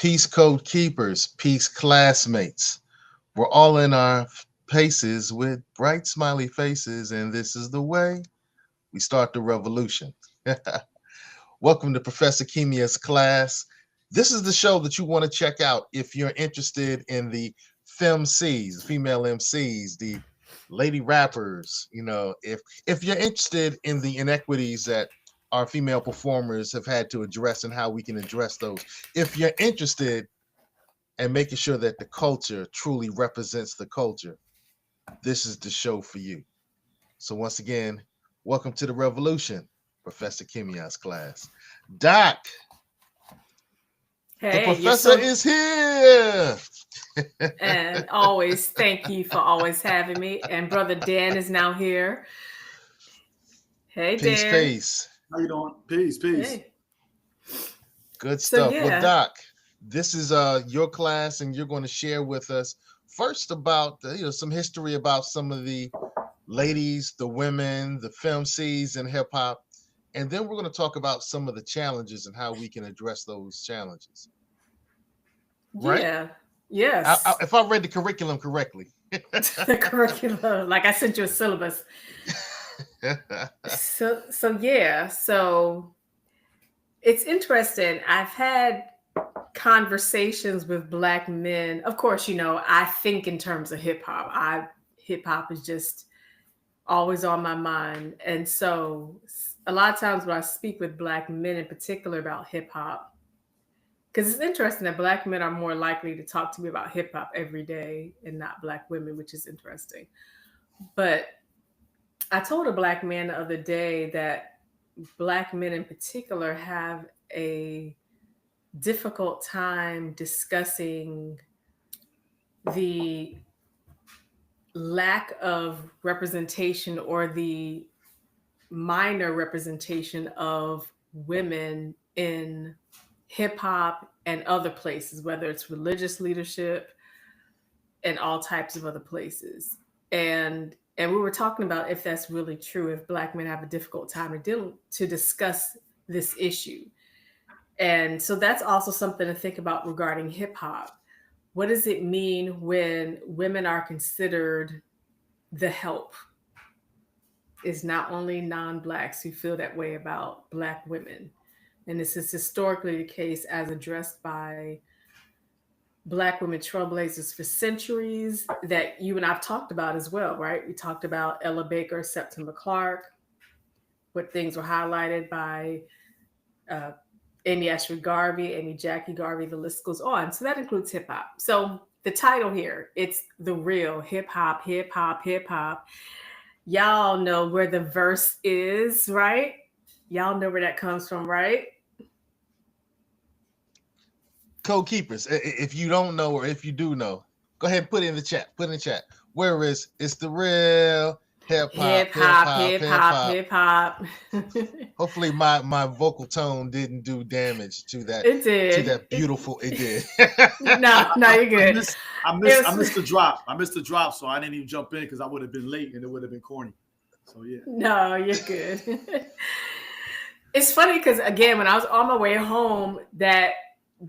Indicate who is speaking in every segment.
Speaker 1: Peace code keepers, peace classmates. We're all in our paces with bright smiley faces, and this is the way we start the revolution. Welcome to Professor Kimia's class. This is the show that you want to check out if you're interested in the femcs, female MCs, the lady rappers. If you're interested in the inequities that our female performers have had to address and how we can address those. If you're interested in making sure that the culture truly represents the culture, this is the show for you. So once again, welcome to the revolution, Professor Kimia's class. Doc, the
Speaker 2: Hey, you're
Speaker 1: professor
Speaker 2: so,
Speaker 1: is here.
Speaker 2: and always thank you for always having me. And brother Dan is now here. Hey,
Speaker 1: Peace,
Speaker 2: Dan.
Speaker 1: peace.
Speaker 3: How you doing? Peace, peace.
Speaker 2: Hey.
Speaker 1: Good
Speaker 2: So
Speaker 1: stuff. Well,
Speaker 2: yeah,
Speaker 1: Doc, this is your class, and you're going to share with us first about some history about some of the ladies, the women, the femcs in hip hop, and then we're going to talk about some of the challenges and how we can address those challenges. Right?
Speaker 2: yeah, yes.
Speaker 1: If I read the curriculum correctly.
Speaker 2: The curriculum, like I sent you a syllabus. So it's interesting. I've had conversations with Black men. Of course, I think in terms of hip hop. Hip hop is just always on my mind. And so a lot of times when I speak with Black men in particular about hip hop, because it's interesting that Black men are more likely to talk to me about hip hop every day and not Black women, which is interesting. But I told a Black man the other day that Black men in particular have a difficult time discussing the lack of representation or the minor representation of women in hip hop and other places, whether it's religious leadership and all types of other places. And we were talking about if that's really true, if Black men have a difficult time to discuss this issue. And so that's also something to think about regarding hip hop. What does it mean when women are considered the help? It's not only non-Blacks who feel that way about Black women. And this is historically the case as addressed by Black women trailblazers for centuries that you and I've talked about as well, right? We talked about Ella Baker, September Clark, what things were highlighted by Amy Ashford Garvey, Amy Jackie Garvey, the list goes on. So that includes hip hop. So the title here, it's the real hip hop, hip hop, hip hop. Y'all know where the verse is, right? Y'all know where that comes from, right?
Speaker 1: Code keepers, if you don't know or if you do know, go ahead and put it in the chat. Put it in the chat. Where is it's the real hip hop,
Speaker 2: Hip hop, hip hop, hip hop.
Speaker 1: Hopefully my vocal tone didn't do damage to that.
Speaker 2: It did.
Speaker 1: To that beautiful. It did.
Speaker 2: No, you're good.
Speaker 3: I missed the drop. I missed the drop, so I didn't even jump in because I would have been late and it would have been corny. So yeah.
Speaker 2: No, you're good. It's funny because again, when I was on my way home, that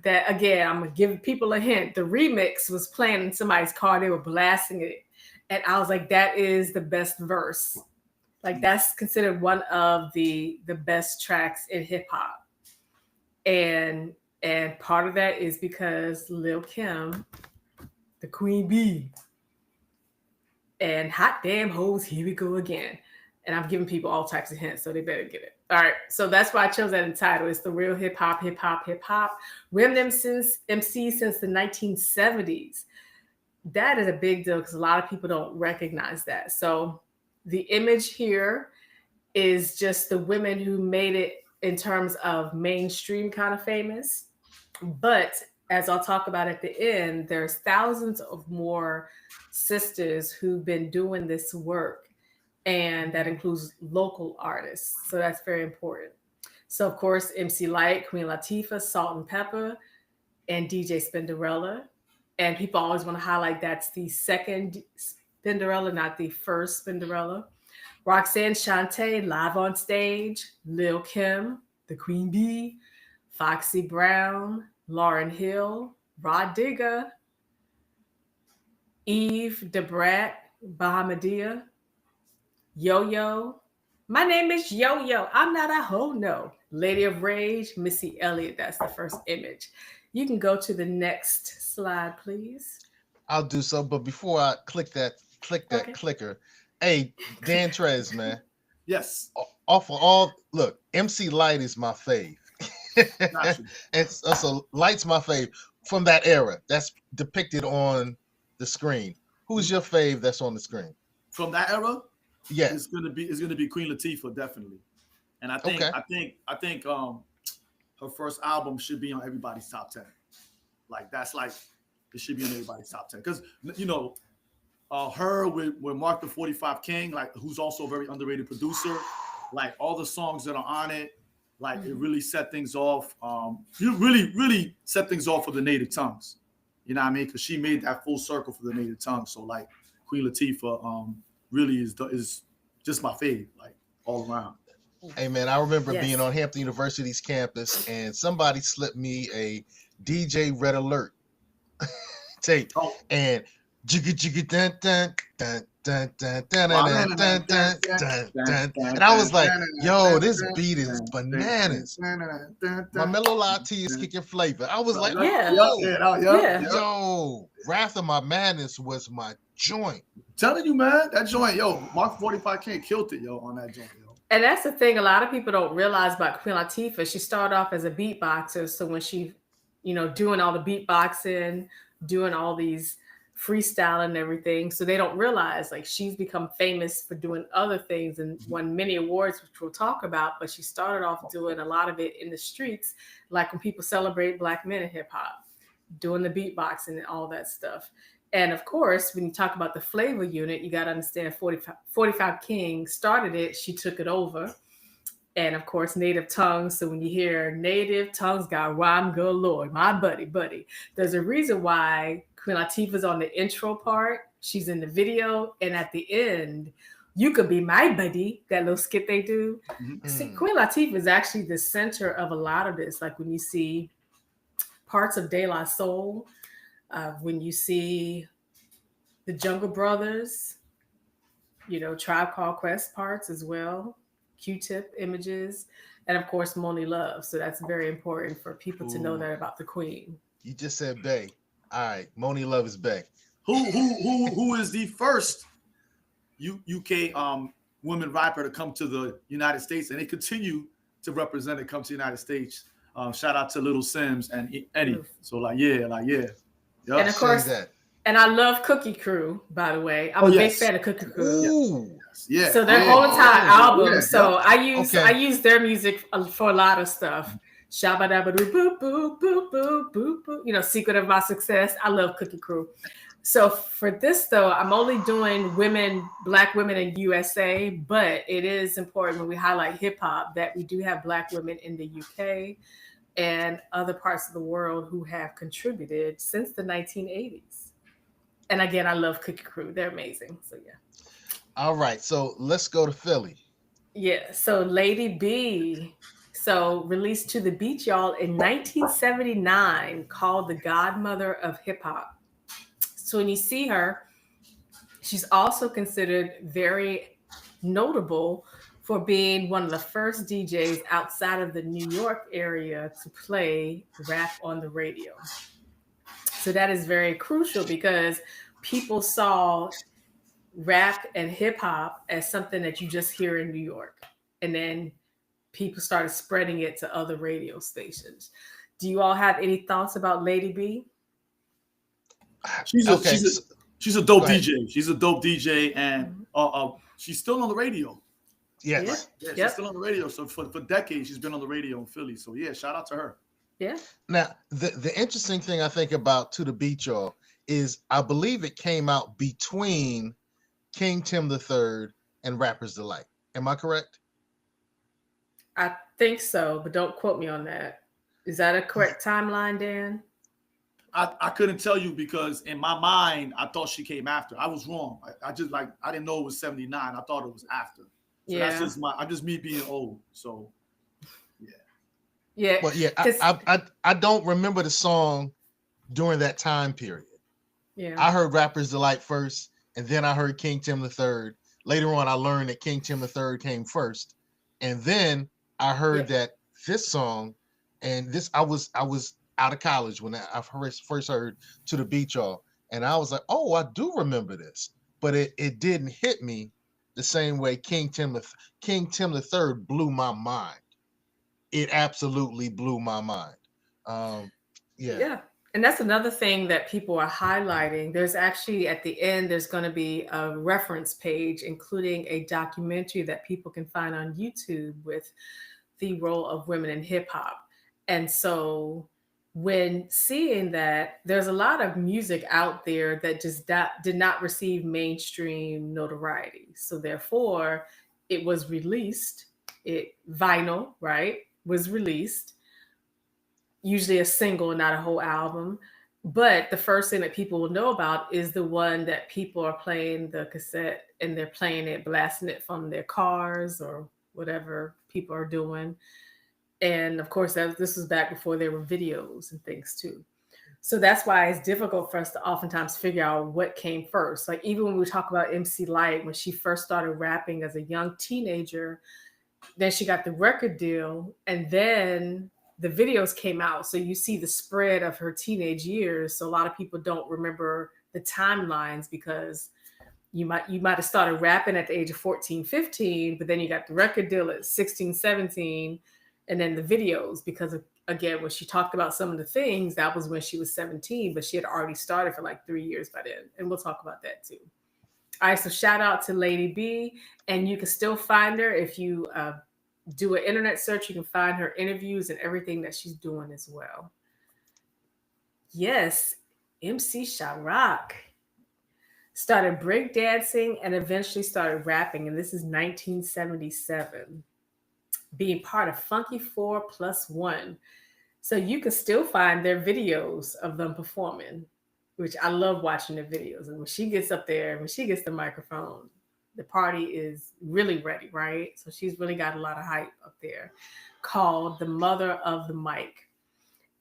Speaker 2: again, I'm gonna give people a hint. The remix was playing in somebody's car. They were blasting it. And I was like, that is the best verse. Like that's considered one of the best tracks in hip hop. And part of that is because Lil Kim, the Queen Bee, and Hot Damn Hoes, Here We Go Again. And I'm giving people all types of hints, so they better get it. All right, so that's why I chose that in title. It's the real hip hop, hip hop, hip hop. Women MC since the 1970s. That is a big deal because a lot of people don't recognize that. So the image here is just the women who made it in terms of mainstream kind of famous. But as I'll talk about at the end, there's thousands of more sisters who've been doing this work. And that includes local artists. So that's very important. So of course, MC Lyte, Queen Latifah, Salt and Pepper, and DJ Spinderella. And people always want to highlight that's the second Spinderella, not the first Spinderella. Roxanne Shante, live on stage. Lil Kim, the Queen Bee. Foxy Brown, Lauryn Hill, Rod Digger, Eve Debrat, Bahamadia, Yo-Yo. My name is Yo-Yo. I'm not a hoe, no. Lady of Rage, Missy Elliott. That's the first image. You can go to the next slide, please.
Speaker 1: I'll do so, but before I click that
Speaker 2: Okay.
Speaker 1: clicker. Hey, Dan Trez, man.
Speaker 3: Yes,
Speaker 1: Off of all, look, MC Light is my fave.
Speaker 3: got you.
Speaker 1: and so Light's my fave from that era. That's depicted on the screen. Who's your fave that's on the screen?
Speaker 3: From that era,
Speaker 1: Yeah.
Speaker 3: it's gonna be Queen Latifah, definitely. And
Speaker 1: Okay.
Speaker 3: I think her first album should be on everybody's top 10. Like that's like it should be on everybody's top 10 because you know her with Mark the 45 King, like who's also a very underrated producer. Like all the songs that are on it, like it really set things off. You really set things off for the native tongues. You know what I mean? Because she made that full circle for the native tongues. So like Queen Latifah really is just my fave, like all around.
Speaker 1: Hey man, I remember
Speaker 2: Yes.
Speaker 1: being on Hampton University's campus and somebody slipped me a DJ Red Alert tape
Speaker 3: Oh,
Speaker 1: and jigga jigga dun dun dun dun dun dun dun dun dun dun dun, and I was like, yo, this beat is bananas. My mellow latte is kicking flavor. I was like,
Speaker 2: Yeah.
Speaker 3: yeah.
Speaker 1: yo, Wrath of My Madness was my joint.
Speaker 3: Telling you, man, that joint, yo, Mark 45 King killed it, yo, on that joint, yo.
Speaker 2: And that's the thing a lot of people don't realize about Queen Latifah. She started off as a beatboxer. So when she, doing all the beatboxing, doing all these freestyle and everything, so they don't realize like she's become famous for doing other things and won many awards, which we'll talk about. But she started off doing a lot of it in the streets, like when people celebrate Black men in hip hop, doing the beatboxing and all that stuff. And of course, when you talk about the flavor unit, you got to understand 45 King started it, she took it over. And of course, native tongues. So when you hear native tongues got rhyme galore, my buddy, there's a reason why Queen Latifah's on the intro part. She's in the video. And at the end, you could be my buddy, that little skit they do.
Speaker 3: Mhm.
Speaker 2: See, Queen Latifah is actually the center of a lot of this. Like when you see parts of De La Soul, when you see the Jungle Brothers, Tribe Called Quest parts as well, Q-Tip images, and of course, Moni Love. So that's very important for people to know
Speaker 3: Ooh.
Speaker 2: that about the Queen.
Speaker 1: You just said Bay. All right, Moni Love is Bay.
Speaker 3: Who is the first UK women rapper to come to the United States, and they continue to represent and come to the United States. Shout out to Little Sims and Eddie. So yeah.
Speaker 2: And of course,
Speaker 1: Say that.
Speaker 2: and I love Cookie Crew, by the way. I'm a big fan of Cookie Crew.
Speaker 1: Ooh.
Speaker 3: Yeah.
Speaker 2: So their whole entire album.
Speaker 3: Yeah.
Speaker 2: So I use their music for a lot of stuff. Shabba dabba doo boop boop boop boop boop boop. Secret of My Success. I love Cookie Crew. So for this though, I'm only doing Black women in USA, but it is important when we highlight hip hop that we do have Black women in the UK and other parts of the world who have contributed since the 1980s. And again, I love Cookie Crew. They're amazing. So yeah.
Speaker 1: All right, so let's go to Philly.
Speaker 2: Yeah. So Lady B. So released to the beat, y'all, in 1979, called the godmother of hip hop. So when you see her, she's also considered very notable for being one of the first DJs outside of the New York area to play rap on the radio. So that is very crucial because people saw rap and hip hop as something that you just hear in New York. And then people started spreading it to other radio stations. Do you all have any thoughts about Lady B?
Speaker 3: She's a dope DJ. She's a dope DJ, and she's still on the radio.
Speaker 1: Yes.
Speaker 3: Yeah, she's still on the radio. So for decades, she's been on the radio in Philly. So yeah, shout out to her.
Speaker 2: Yeah.
Speaker 1: Now, the interesting thing I think about To the Beat, y'all, is I believe it came out between King Tim III and Rapper's Delight. Am I correct?
Speaker 2: I think so, but don't quote me on that. Is that a correct timeline, Dan?
Speaker 3: I couldn't tell you because in my mind, I thought she came after. I was wrong. I didn't know it was 79. I thought it was after. So that's just me being old. So
Speaker 2: Yeah,
Speaker 1: But yeah,
Speaker 2: because
Speaker 1: I don't remember the song during that time period.
Speaker 2: yeah,
Speaker 1: I heard Rapper's Delight first, and then I heard King Tim the Third. Later on, I learned that King Tim the Third came first, and then I
Speaker 2: yeah,
Speaker 1: heard that this song, and this I was out of college when I first heard To the Beach Y'all, and I was like, oh, I do remember this, but it didn't hit me the same way King Tim the Third blew my mind. It absolutely blew my mind. Um, yeah,
Speaker 2: yeah. And that's another thing that people are highlighting. There's actually at the end, there's going to be a reference page, including a documentary that people can find on YouTube with the role of women in hip hop. And so when seeing that, there's a lot of music out there that just did not receive mainstream notoriety. So therefore, it was released, it vinyl, right? Was released, usually a single, not a whole album. But the first thing that people will know about is the one that people are playing the cassette and they're playing it, blasting it from their cars or whatever people are doing. And of course, this was back before there were videos and things too. So that's why it's difficult for us to oftentimes figure out what came first. Like even when we talk about MC Light, when she first started rapping as a young teenager, then she got the record deal, and then the videos came out. So you see the spread of her teenage years. So a lot of people don't remember the timelines because you might have started rapping at the age of 14, 15, but then you got the record deal at 16, 17, and then the videos because of, again, when she talked about some of the things, that was when she was 17, but she had already started for like 3 years by then. And we'll talk about that too. All right, so shout out to Lady B, and you can still find her if you do an internet search. You can find her interviews and everything that she's doing as well. Yes, MC Sharrock started breakdancing and eventually started rapping, and this is 1977, being part of Funky 4+1. So you can still find their videos of them performing, which I love watching the videos. And when she gets up there, when she gets the microphone, the party is really ready, right? So she's really got a lot of hype up there, called the mother of the mic.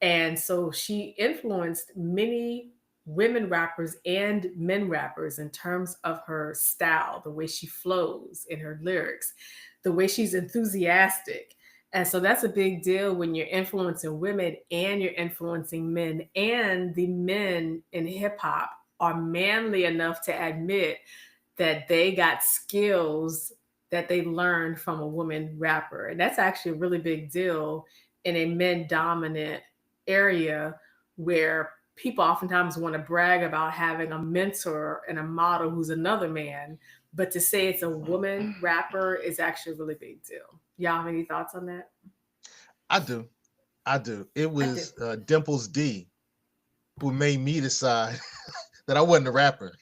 Speaker 2: And so she influenced many women rappers and men rappers in terms of her style, the way she flows in her lyrics, the way she's enthusiastic. And so that's a big deal when you're influencing women and you're influencing men, and the men in hip hop are manly enough to admit that they got skills that they learned from a woman rapper. And that's actually a really big deal in a men dominant area where people oftentimes want to brag about having a mentor and a model who's another man. But to say it's a woman rapper is actually a really big deal. Y'all have any thoughts on that?
Speaker 1: I do. I do. It
Speaker 2: I do.
Speaker 1: was Dimples D who made me decide that I wasn't a rapper.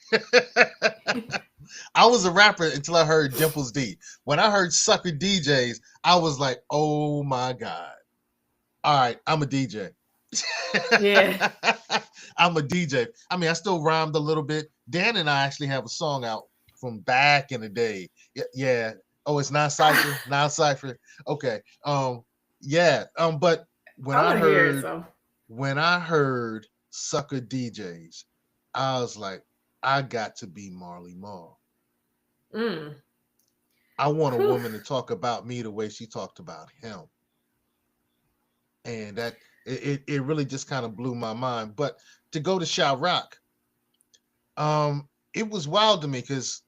Speaker 1: I was a rapper until I heard Dimples D. When I heard Sucker DJs, I was like, oh my God. All right, I'm a DJ.
Speaker 2: Yeah.
Speaker 1: I'm a DJ. I mean, I still rhymed a little bit. Dan and I actually have a song out from back in the day. Yeah. Oh, it's not Cypher. Not Cypher. Okay. Yeah. But when
Speaker 2: I
Speaker 1: I
Speaker 2: want to hear it.
Speaker 1: heard
Speaker 2: So,
Speaker 1: when I heard Sucker DJs, I was like, I got to be Marley Marl.
Speaker 2: mm.
Speaker 1: I want a
Speaker 2: Whew.
Speaker 1: woman to talk about me the way she talked about him. And that it really just kind of blew my mind. But to go to Chirac, it was wild to me because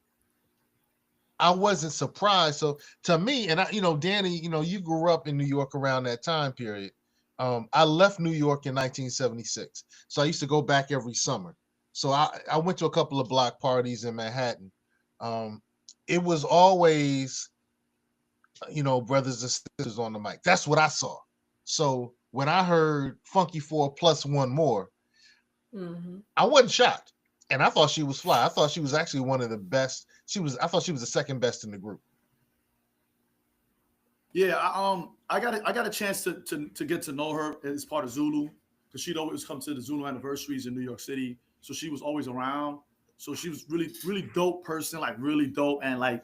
Speaker 1: I wasn't surprised. So to me, and Danny, you grew up in New York around that time period. I left New York in 1976, so I used to go back every summer. So I went to a couple of block parties in Manhattan. Um, it was always, brothers and sisters on the mic. That's what I saw. So when I heard Funky 4+1 more,
Speaker 2: Mm-hmm.
Speaker 1: I wasn't shocked. And I thought she was fly. I thought she was actually one of the best. I thought she was the second best in the group.
Speaker 3: Yeah, I got a chance to get to know her as part of Zulu, because she'd always come to the Zulu anniversaries in New York City. So she was always around. So she was really, really dope person, like really dope, and like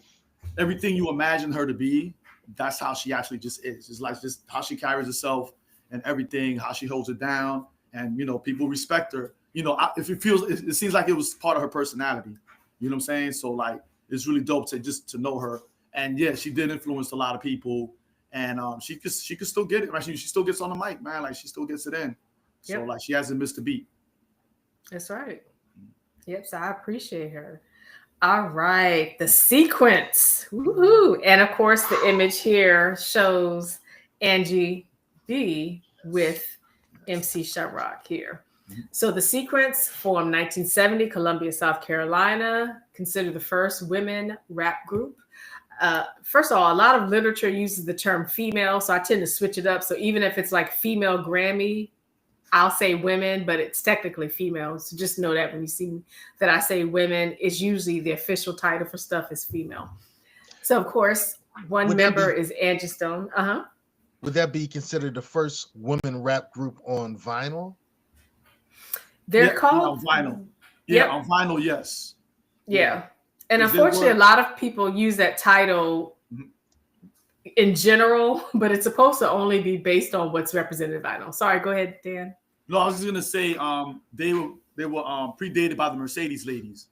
Speaker 3: everything you imagine her to be, that's how she actually just is. It's like just how she carries herself. and everything, how she holds it down, and people respect her. If it seems like it was part of her personality. You know what I'm saying? So like, it's really dope to know her. And yeah, she did influence a lot of people, and she could still get it. Right? She still gets on the mic, man. Like she still gets it in. So like, she hasn't missed a beat.
Speaker 2: That's right. Yep. So I appreciate her. All right, the sequence. Woohoo! And of course, the image here shows Angie B with MC Shamrock here. So the sequence formed 1970, Columbia, South Carolina, considered the first women rap group. First of all, a lot of literature uses the term female, so I tend to switch it up. So even if it's like female Grammy, I'll say women, but it's technically female. So just know that when you see that I say women, it's usually the official title for stuff is female. So of course, one member is Angie Stone.
Speaker 1: Would that be considered the first women rap group on vinyl?
Speaker 2: They're called
Speaker 3: on vinyl. Yeah, on vinyl, yes.
Speaker 2: Yeah. And unfortunately, a lot of people use that title in general, but it's supposed to only be based on what's represented vinyl. Sorry, go ahead, Dan.
Speaker 3: No, I was just gonna say they were predated by the Mercedes ladies.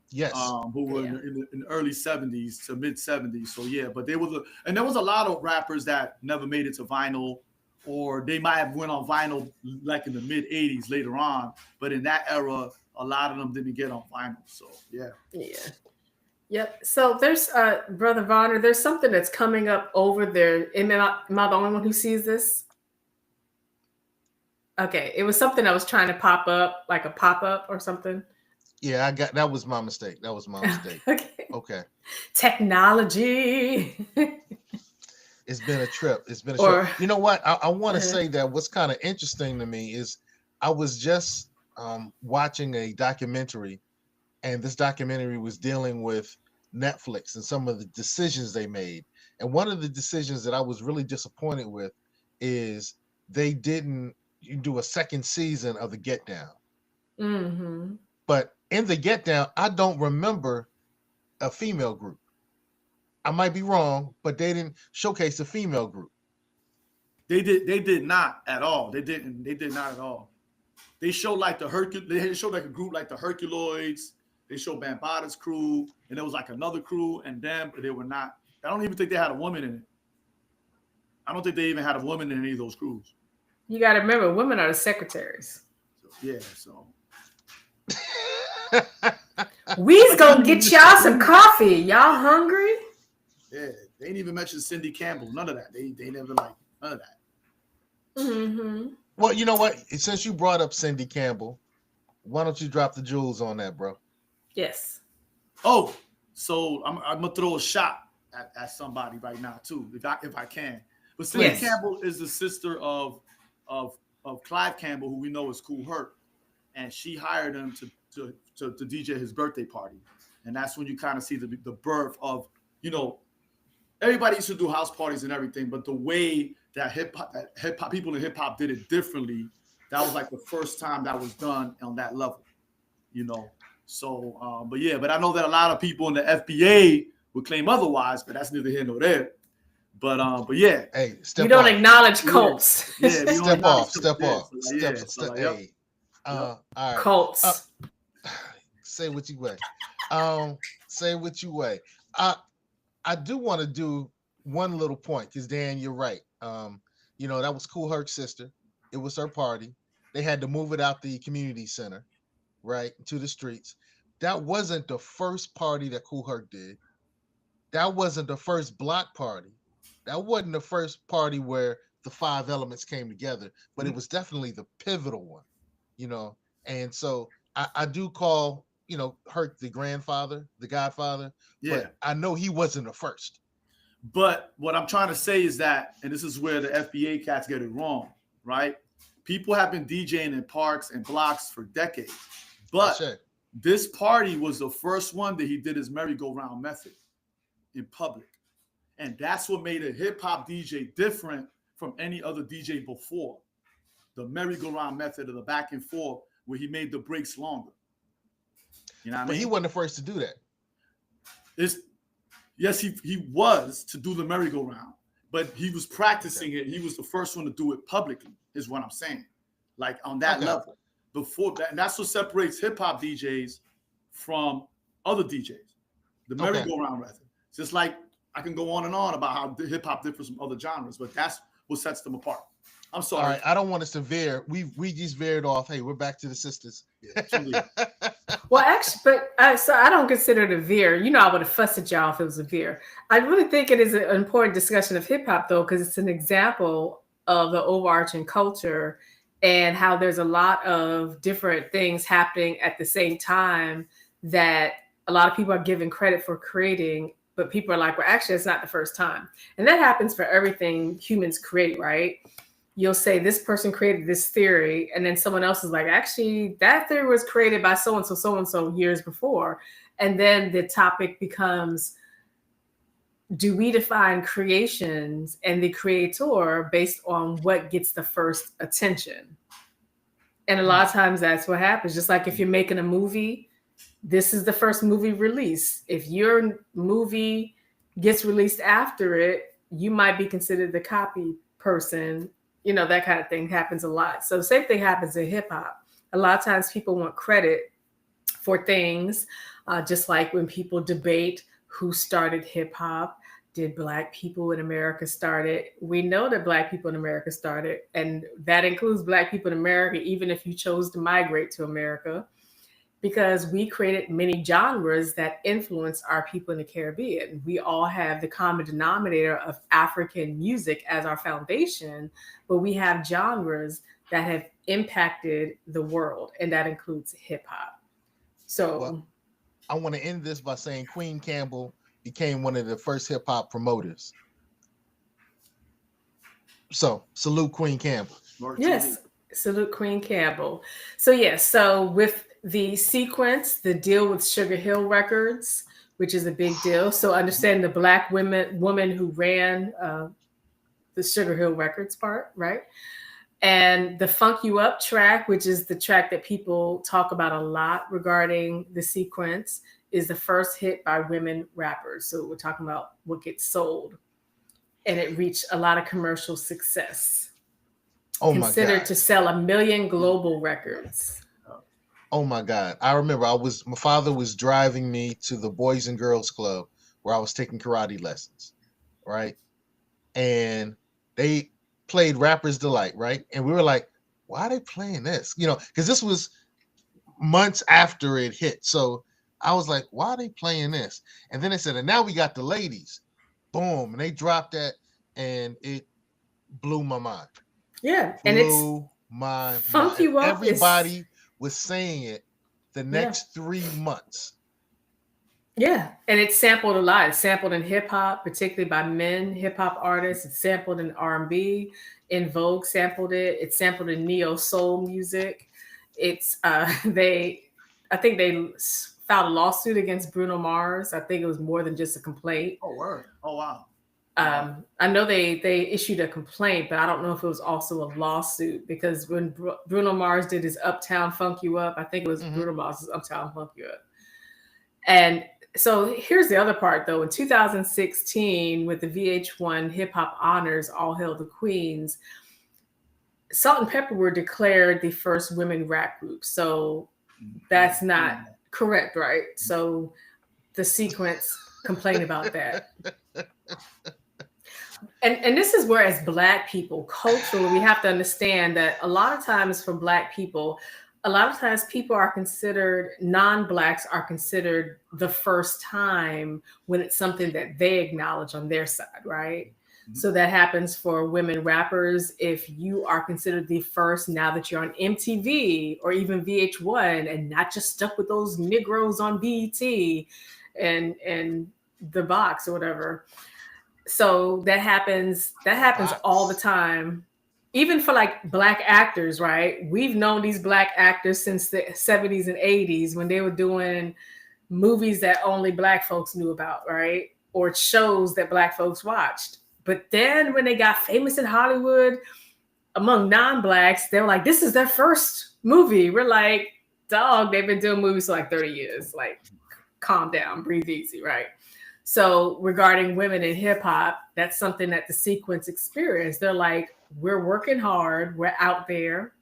Speaker 1: Yes.
Speaker 3: Who were in the early 70s to mid 70s. So yeah, but there was a lot of rappers that never made it to vinyl, or they might have went on vinyl like in the mid 80s later on, but in that era, a lot of them didn't get on vinyl. So yeah.
Speaker 2: Yep. So there's Brother Vonner, there's something that's coming up over there. Am I the only one who sees this? Okay. It was something that was trying to pop up, like a pop-up or something.
Speaker 1: Yeah, that was my mistake. Okay.
Speaker 2: Technology.
Speaker 1: It's been a trip. Trip. You know what? I want to say that what's kind of interesting to me is I was just watching a documentary, and this documentary was dealing with Netflix and some of the decisions they made. And one of the decisions that I was really disappointed with is they didn't do a second season of The Get Down.
Speaker 2: Mm-hmm.
Speaker 1: But in The Get Down, I don't remember a female group. I might be wrong, but they didn't showcase a female group.
Speaker 3: They did not at all. They did not at all. They showed like they showed like a group like the Herculoids. They showed Bambaata's crew, and there was like another crew and them, but they were not. I don't even think they had a woman in it. I don't think they even had a woman in any of those crews.
Speaker 2: You got to remember, women are the secretaries.
Speaker 3: So.
Speaker 2: We's gonna get y'all some coffee. Y'all hungry?
Speaker 3: Yeah, they didn't even mention Cindy Campbell. None of that. They never like none of that.
Speaker 2: Mm-hmm.
Speaker 1: Well, you know what? Since you brought up Cindy Campbell, why don't you drop the jewels on that, bro?
Speaker 2: Yes.
Speaker 3: Oh, so I'm gonna throw a shot at somebody right now too, if I can. But Cindy Campbell is the sister of Clive Campbell, who we know is Kool Herc, and she hired him to DJ his birthday party, and that's when you kind of see the birth of everybody used to do house parties and everything, but the way that hip hop people in hip hop did it differently, that was like the first time that was done on that level, So, but I know that a lot of people in the FBA would claim otherwise, but that's neither here nor there. But yeah.
Speaker 1: Hey,
Speaker 2: you don't acknowledge cults.
Speaker 3: Yeah,
Speaker 1: step off.
Speaker 3: Hey.
Speaker 1: All right.
Speaker 2: Cults.
Speaker 1: Say what you weigh. Say what you weigh. I do want to do one little point because Dan, you're right. That was Kool Herc's sister. It was her party. They had to move it out the community center, right, to the streets. That wasn't the first party that Kool Herc did. That wasn't the first block party. That wasn't the first party where the five elements came together, but it was definitely the pivotal one, And so I do call, Herc the grandfather, the godfather.
Speaker 3: Yeah.
Speaker 1: But I know he wasn't the first.
Speaker 3: But what I'm trying to say is that, and this is where the FBA cats get it wrong, right? People have been DJing in parks and blocks for decades. But this party was the first one that he did his merry-go-round method in public. And that's what made a hip-hop DJ different from any other DJ before. The merry-go-round method of the back and forth where he made the breaks longer. You know what I mean?
Speaker 1: But he wasn't the first to do that.
Speaker 3: Yes, he was to do the merry-go-round. but he was practicing it. He was the first one to do it publicly, is what I'm saying. Like on that level. Before that, and that's what separates hip hop DJs from other DJs. The merry-go-round method. Just like I can go on and on about how hip hop differs from other genres, but that's what sets them apart. I'm sorry.
Speaker 1: All right, I don't want us to veer. We just veered off. Hey, we're back to the sisters.
Speaker 2: Yeah, well, actually, but so I don't consider it a veer. You know, I would have fussed at y'all if it was a veer. I really think it is an important discussion of hip hop, though, because it's an example of the overarching culture and how there's a lot of different things happening at the same time that a lot of people are given credit for creating, but people are like, well, actually, it's not the first time. And that happens for everything humans create, right? You'll say this person created this theory, and then someone else is like, actually, that theory was created by so-and-so years before. And then the topic becomes, do we define creations and the creator based on what gets the first attention? And a lot of times that's what happens. Just like if you're making a movie, this is the first movie release. If your movie gets released after it, you might be considered the copy person. You know, that kind of thing happens a lot. So the same thing happens in hip hop. A lot of times people want credit for things, just like when people debate who started hip hop. Did Black people in America start it? We know that Black people in America started, and that includes Black people in America, even if you chose to migrate to America, because we created many genres that influence our people in the Caribbean. We all have the common denominator of African music as our foundation, but we have genres that have impacted the world, and that includes hip hop. So
Speaker 1: well, I want to end this by saying Queen Campbell became one of the first hip hop promoters. So salute Queen Campbell.
Speaker 2: Yes, salute Queen Campbell. So yes, so with the sequence, the deal with Sugar Hill Records, which is a big deal. So understand the Black woman who ran the Sugar Hill Records part, right? And the Funk You Up track, which is the track that people talk about a lot regarding the sequence, is the first hit by women rappers. So we're talking about what gets sold. And it reached a lot of commercial success.
Speaker 1: Oh my God.
Speaker 2: Considered to sell 1 million global records.
Speaker 1: Oh my God. I remember my father was driving me to the Boys and Girls Club where I was taking karate lessons, right? And they played Rapper's Delight, right? And we were like, why are they playing this? You know, because this was months after it hit. So I was like, why are they playing this? And then they said, and now we got the ladies. Boom. And they dropped that and it blew my mind.
Speaker 2: Yeah.
Speaker 1: And blew my
Speaker 2: Funk
Speaker 1: mind.
Speaker 2: You Up.
Speaker 1: Everybody was saying it the next 3 months.
Speaker 2: Yeah, and it's sampled a lot. It's sampled in hip hop, particularly by men hip hop artists. It's sampled in R&B. In Vogue sampled it. It's sampled in neo soul music. It's I think they filed a lawsuit against Bruno Mars. I think it was more than just a complaint.
Speaker 3: Oh, word. Oh, wow.
Speaker 2: I know they issued a complaint, but I don't know if it was also a lawsuit, because when Bruno Mars did his Uptown Funk You Up, I think it was Bruno Mars's Uptown Funk You Up. And so here's the other part, though. In 2016, with the VH1 Hip Hop Honors, All Hail the Queens, Salt and Pepper were declared the first women rap group. So that's not correct, right? So the sequence complained about that. And this is where, as Black people, culturally, we have to understand that a lot of times for Black people, a lot of times people are considered, non-Blacks are considered the first time when it's something that they acknowledge on their side, right? Mm-hmm. So that happens for women rappers. If you are considered the first now that you're on MTV or even VH1 and not just stuck with those Negroes on BET and the box or whatever. So that happens all the time. Even for like Black actors, right? We've known these Black actors since the 70s and 80s when they were doing movies that only Black folks knew about, right? Or shows that Black folks watched. But then when they got famous in Hollywood, among non-Blacks, they were like, this is their first movie. We're like, dog, they've been doing movies for like 30 years. Like, calm down, breathe easy, right? So regarding women in hip hop, that's something that the Sequence experienced. They're like, we're working hard, we're out there,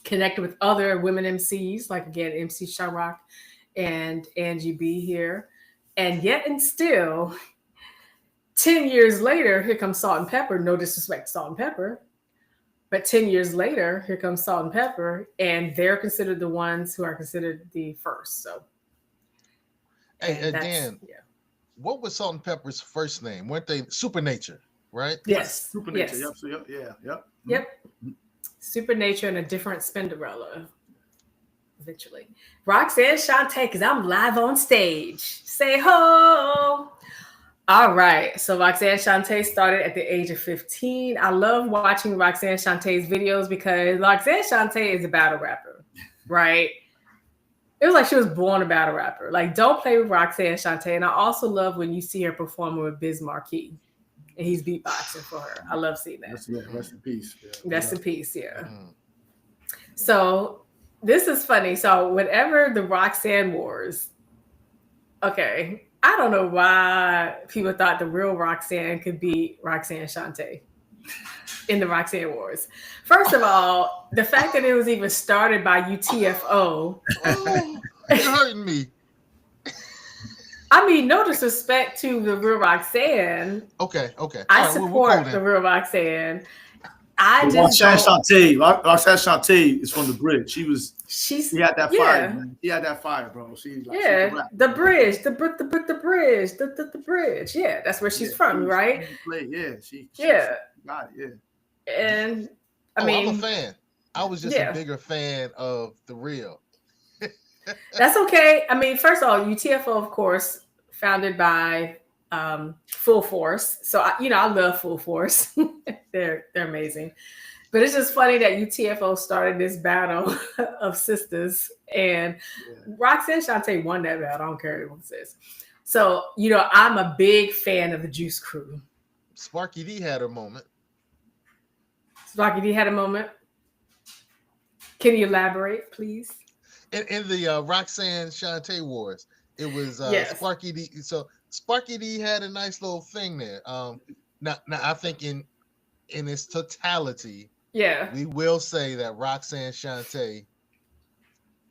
Speaker 2: connected with other women MCs, like again, MC Sharrock and Angie B here. And yet and still, 10 years later, here comes Salt and Pepper. No disrespect to Salt and Pepper. But 10 years later, here comes Salt and Pepper, and they're considered the ones who are considered the first. So,
Speaker 1: Hey, Dan, what was Salt and Pepper's first name? Weren't they Supernature, right?
Speaker 2: Yes.
Speaker 3: Supernature.
Speaker 2: Yes.
Speaker 3: Yep. Yep.
Speaker 2: Yep. Supernature and a different Spinderella. Eventually. Roxanne Shante, because I'm live on stage. Say ho. All right. So Roxanne Shante started at the age of 15. I love watching Roxanne Shante's videos because Roxanne Shante is a battle rapper, right? It was like she was born a battle rapper. Like, don't play with Roxanne Shante. And I also love when you see her performing with Biz Markie. And he's beatboxing for her. I love seeing that.
Speaker 3: Rest in peace. Yeah.
Speaker 2: Rest in peace, yeah. So this is funny. So whenever the Roxanne Wars, okay, I don't know why people thought the real Roxanne could beat Roxanne Shante in the Roxanne Wars. First of all, the fact that it was even started by UTFO.
Speaker 1: Oh, you're hurting me.
Speaker 2: I mean, no disrespect to the real Roxanne.
Speaker 1: Okay.
Speaker 2: I support the real Roxanne.
Speaker 3: Roxanne Shante is from the bridge. She had that fire, man. She had that fire, bro.
Speaker 2: The bridge, the bridge. Yeah, that's where she's from, right?
Speaker 3: She got it, yeah.
Speaker 2: And I mean,
Speaker 1: I'm a fan. I was just a bigger fan of the real.
Speaker 2: That's okay. I mean, first of all, UTFO, of course, founded by Full Force. So I love Full Force. they're amazing. But it's just funny that UTFO started this battle of sisters, and Roxanne Shante won that battle. I don't care what anyone says. So I'm a big fan of the Juice Crew.
Speaker 1: Sparky D had her moment.
Speaker 2: Can you elaborate, please?
Speaker 1: In the Roxanne Shante Wars, it was Sparky D. So Sparky D had a nice little thing there. Now I think in its totality, we will say that Roxanne Shante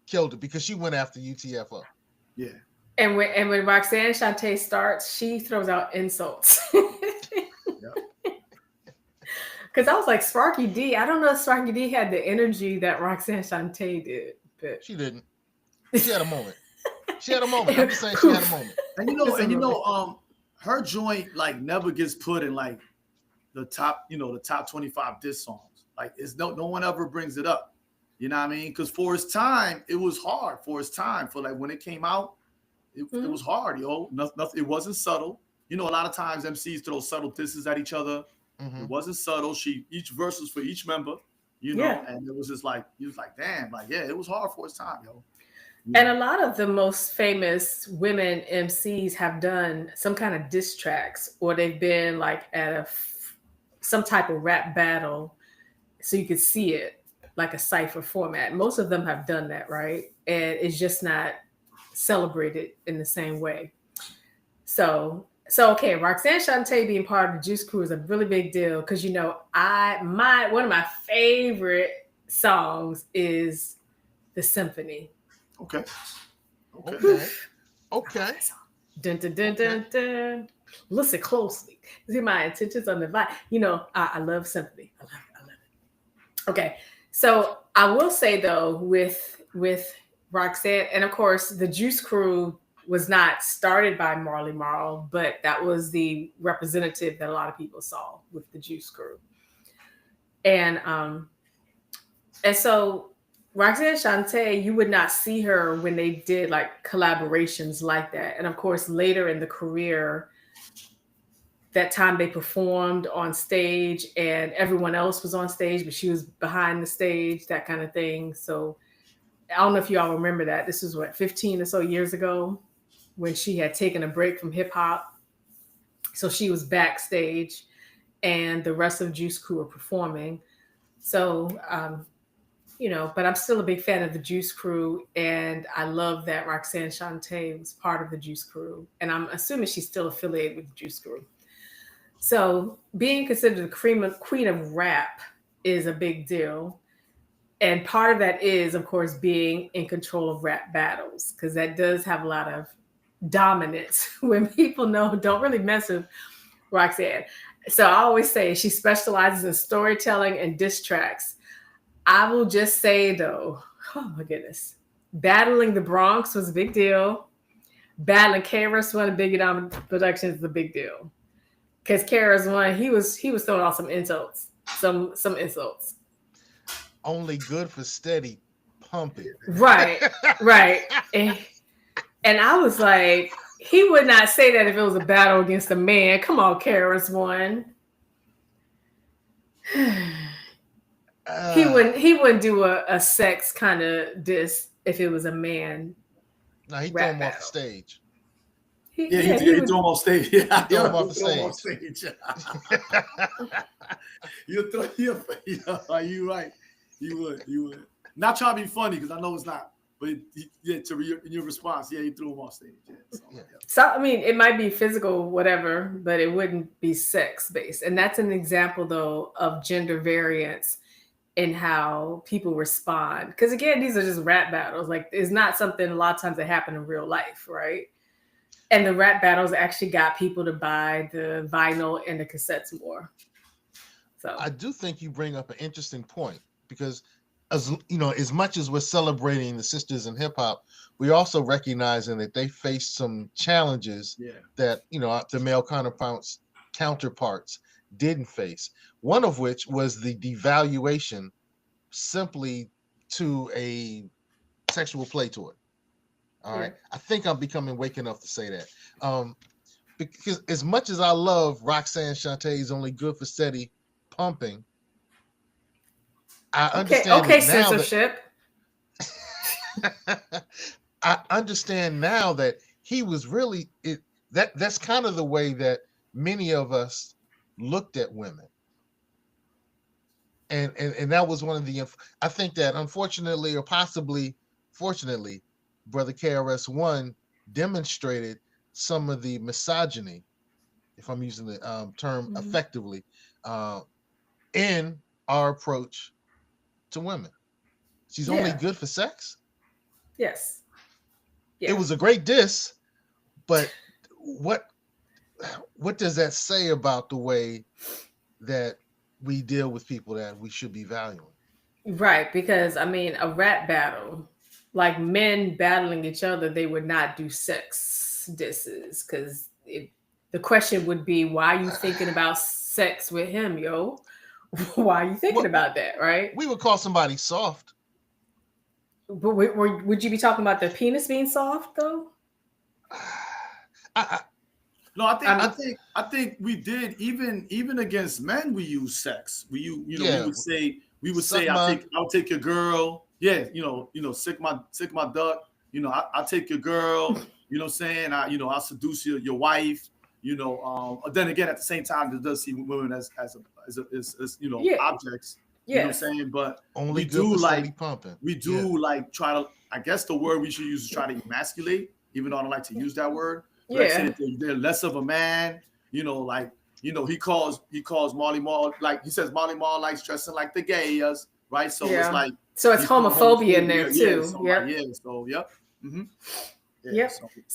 Speaker 1: killed it because she went after UTFO.
Speaker 3: Yeah.
Speaker 2: And when Roxanne Shante starts, she throws out insults. Because I was like, Sparky D, I don't know if Sparky D had the energy that Roxanne Shante did. But
Speaker 1: she didn't. She had a moment. I'm just saying she had a moment.
Speaker 3: And her joint like never gets put in like the top 25 diss songs. Like it's no one ever brings it up. You know what I mean? Because for its time, it was hard. For its time, for like when it came out, it was hard, yo. Nothing, it wasn't subtle. A lot of times MCs throw subtle disses at each other. It wasn't subtle. Each verse was for each member, and it was just like, he was like, damn, like, it was hard for its time, yo.
Speaker 2: And a lot of the most famous women MCs have done some kind of diss tracks, or they've been like at some type of rap battle, so you could see it like a cypher format. Most of them have done that, right? And it's just not celebrated in the same way. So okay, Roxanne Shante being part of the Juice Crew is a really big deal because one of my favorite songs is The Symphony.
Speaker 3: Okay.
Speaker 2: Dun, dun, dun, dun, dun. Listen closely. See my intentions on the vibe. I love Symphony. I love it. Okay, so I will say though, with Roxanne, and of course the Juice Crew was not started by Marley Marl, but that was the representative that a lot of people saw with the Juice Crew. And so Roxanne Shante, you would not see her when they did like collaborations like that. And of course, later in the career, that time they performed on stage and everyone else was on stage, but she was behind the stage, that kind of thing. So I don't know if you all remember that. This was 15 or so years ago when she had taken a break from hip hop. So she was backstage and the rest of Juice Crew were performing. So but I'm still a big fan of the Juice Crew, and I love that Roxanne Shante was part of the Juice Crew, and I'm assuming she's still affiliated with the Juice Crew. So being considered the queen of rap is a big deal. And part of that is, of course, being in control of rap battles, because that does have a lot of dominance when people don't really mess with Roxanne. So I always say she specializes in storytelling and diss tracks. I will just say though, oh my goodness, battling the Bronx was a big deal. Battling KRS-One and Biggie Diamond Productions is a big deal. Because KRS-One, he was throwing out some insults, some insults.
Speaker 1: Only good for steady pumping.
Speaker 2: Right, right. And I was like, he would not say that if it was a battle against a man. Come on, KRS-One. He wouldn't do a sex kind of diss if it was a man.
Speaker 1: No, he threw him off the stage.
Speaker 3: He threw him off stage. Yeah,
Speaker 1: he threw him off the stage.
Speaker 3: You right. You would. Not trying to be funny because I know it's not. But in your response, he threw him off stage.
Speaker 2: So I mean, it might be physical, whatever, but it wouldn't be sex based. And that's an example, though, of gender variance in how people respond. Because again, these are just rap battles. Like, it's not something a lot of times that happen in real life, right? And the rap battles actually got people to buy the vinyl and the cassettes more. So
Speaker 1: I do think you bring up an interesting point, because as much as we're celebrating the sisters in hip hop, we also recognizing that they faced some challenges that the male counterparts didn't face. One of which was the devaluation simply to a sexual play to it. All right. I think I'm becoming wake enough to say that. Because as much as I love Roxanne Shantae's Only Good for Steady Pumping, I understand now
Speaker 2: censorship.
Speaker 1: I understand now that he was really that's kind of the way that many of us looked at women. And that was one of the, I think that unfortunately or possibly fortunately, Brother KRS-One demonstrated some of the misogyny, if I'm using the term effectively, in our approach to women. She's only good for sex.
Speaker 2: Yes.
Speaker 1: Yeah. It was a great diss, but what does that say about the way that we deal with people that we should be valuing?
Speaker 2: Right, because I mean, a rap battle, like men battling each other, they would not do sex disses, because the question would be, why are you thinking about sex with him, yo? Why are you thinking about that, right?
Speaker 1: We would call somebody soft.
Speaker 2: But would you be talking about their penis being soft, though?
Speaker 3: No, I think we did, even against men. We use sex. We would say I'll take your girl. Yeah, sick my duck. I'll take your girl. You know what I'm saying? I'll seduce your wife. Then again, at the same time, it does see women as objects. You know what I'm saying? But
Speaker 1: only we
Speaker 3: do like try to, I guess the word we should use is try to emasculate, even though I don't like to use that word. Like say that they're less of a man, he calls Marley Marl, like he says Marley Marl likes dressing like the gays, right? So it's like,
Speaker 2: so it's homophobia in there too.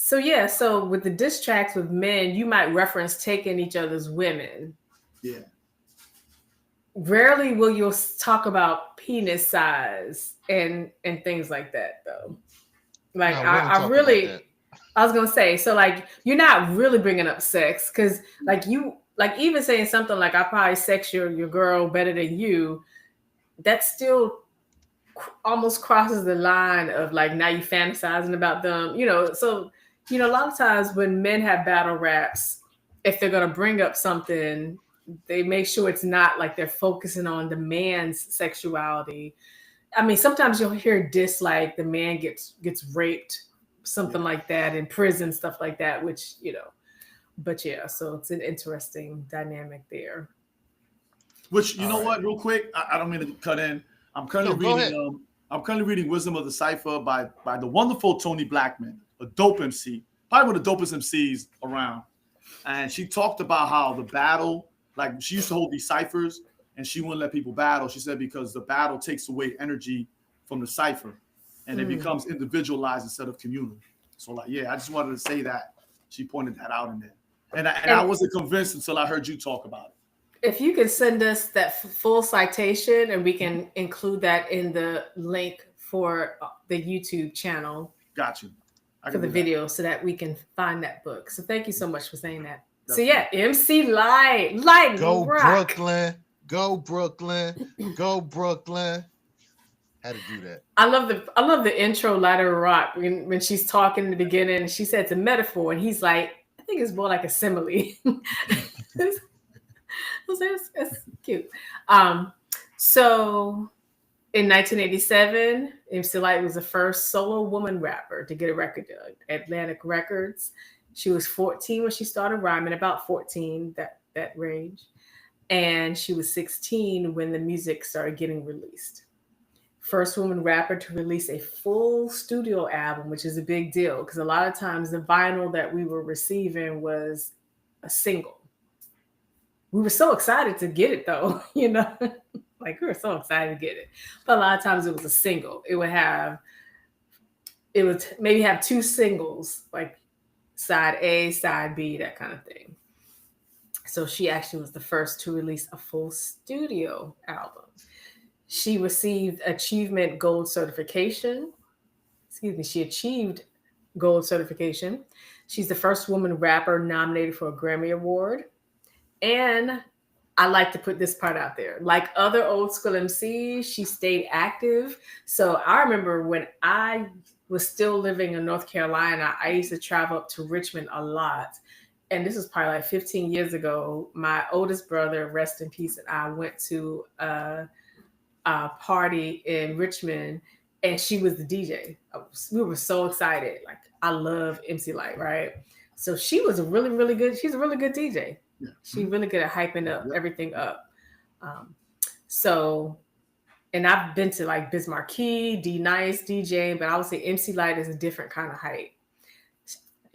Speaker 2: So with the diss tracks with men, you might reference taking each other's women.
Speaker 3: Yeah.
Speaker 2: Rarely will you talk about penis size and things like that, though. Like I was gonna say, so like you're not really bringing up sex, because like even saying something like I probably sex your girl better than you, that still almost crosses the line of like now you fantasizing about them, So a lot of times when men have battle raps, if they're gonna bring up something, they make sure it's not like they're focusing on the man's sexuality. I mean, sometimes you'll hear diss like the man gets raped, something like that in prison, stuff like that, which, but so it's an interesting dynamic there.
Speaker 3: Which, what, real quick, I don't mean to cut in, I'm currently
Speaker 1: No, go ahead.
Speaker 3: reading. I'm currently reading Wisdom of the Cipher by the wonderful Tony Blackman, a dope MC, probably one of the dopest MCs around. And she talked about how the battle, like she used to hold these ciphers, and she wouldn't let people battle. She said because the battle takes away energy from the cipher, and it becomes individualized instead of communal. So, like, yeah, I just wanted to say that she pointed that out in there, and I wasn't convinced until I heard you talk about it.
Speaker 2: If you could send us that full citation, and we can include that in the link for the YouTube channel.
Speaker 3: Got you.
Speaker 2: For the video, so that we can find that book. So thank you so much for saying that. Definitely. So yeah, MC Light,
Speaker 1: go
Speaker 2: rock.
Speaker 1: Brooklyn, go Brooklyn, go Brooklyn. How to do that?
Speaker 2: I love the intro, Lighter Rock, when she's talking in the beginning. She said it's a metaphor, and he's like, I think it's more like a simile. That's cute. So in 1987, MC Light was the first solo woman rapper to get a record deal at Atlantic Records. She was 14 when she started rhyming, about 14, that range. And she was 16 when the music started getting released. First woman rapper to release a full studio album, which is a big deal because a lot of times the vinyl that we were receiving was a single. We were so excited to get it though, like we were so excited to get it. But a lot of times it was a single. It would maybe have two singles, like side A, side B, that kind of thing. So she actually was the first to release a full studio album. She received Achievement Gold certification. She achieved gold certification. She's the first woman rapper nominated for a Grammy Award. And I like to put this part out there. Like other old school MCs, she stayed active. So I remember when I was still living in North Carolina, I used to travel up to Richmond a lot. And this was probably like 15 years ago. My oldest brother, rest in peace, and I went to a party in Richmond, and she was the DJ. We were so excited. Like, I love MC Light, right? So she was she's a really good DJ. Yeah. She's really good at hyping up everything up. And I've been to like Biz Marquee, D Nice, DJ, but I would say MC Light is a different kind of hype.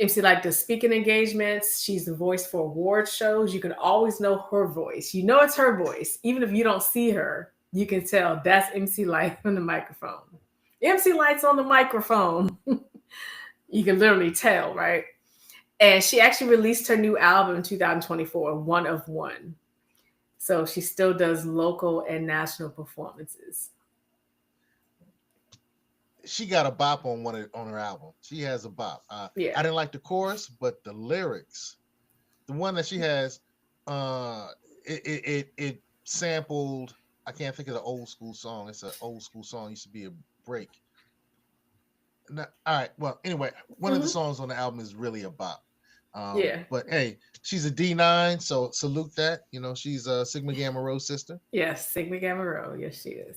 Speaker 2: MC Light does speaking engagements. She's the voice for award shows. You can always know her voice. You know it's her voice. Even if you don't see her, you can tell that's MC Light on the microphone. MC Light's on the microphone. You can literally tell, right? And she actually released her new album in 2024, One of One. So she still does local and national performances.
Speaker 1: She got a bop on her album. She has a bop. I didn't like the chorus, but the lyrics, the one that she has, it sampled. I can't think of the old school song. It's an old school song. It used to be a break. All right. Well, anyway, one of the songs on the album is really a bop. But hey, she's a D9, so salute that. She's a Sigma Gamma Rho sister.
Speaker 2: Yes, Sigma Gamma Rho. Yes, she is.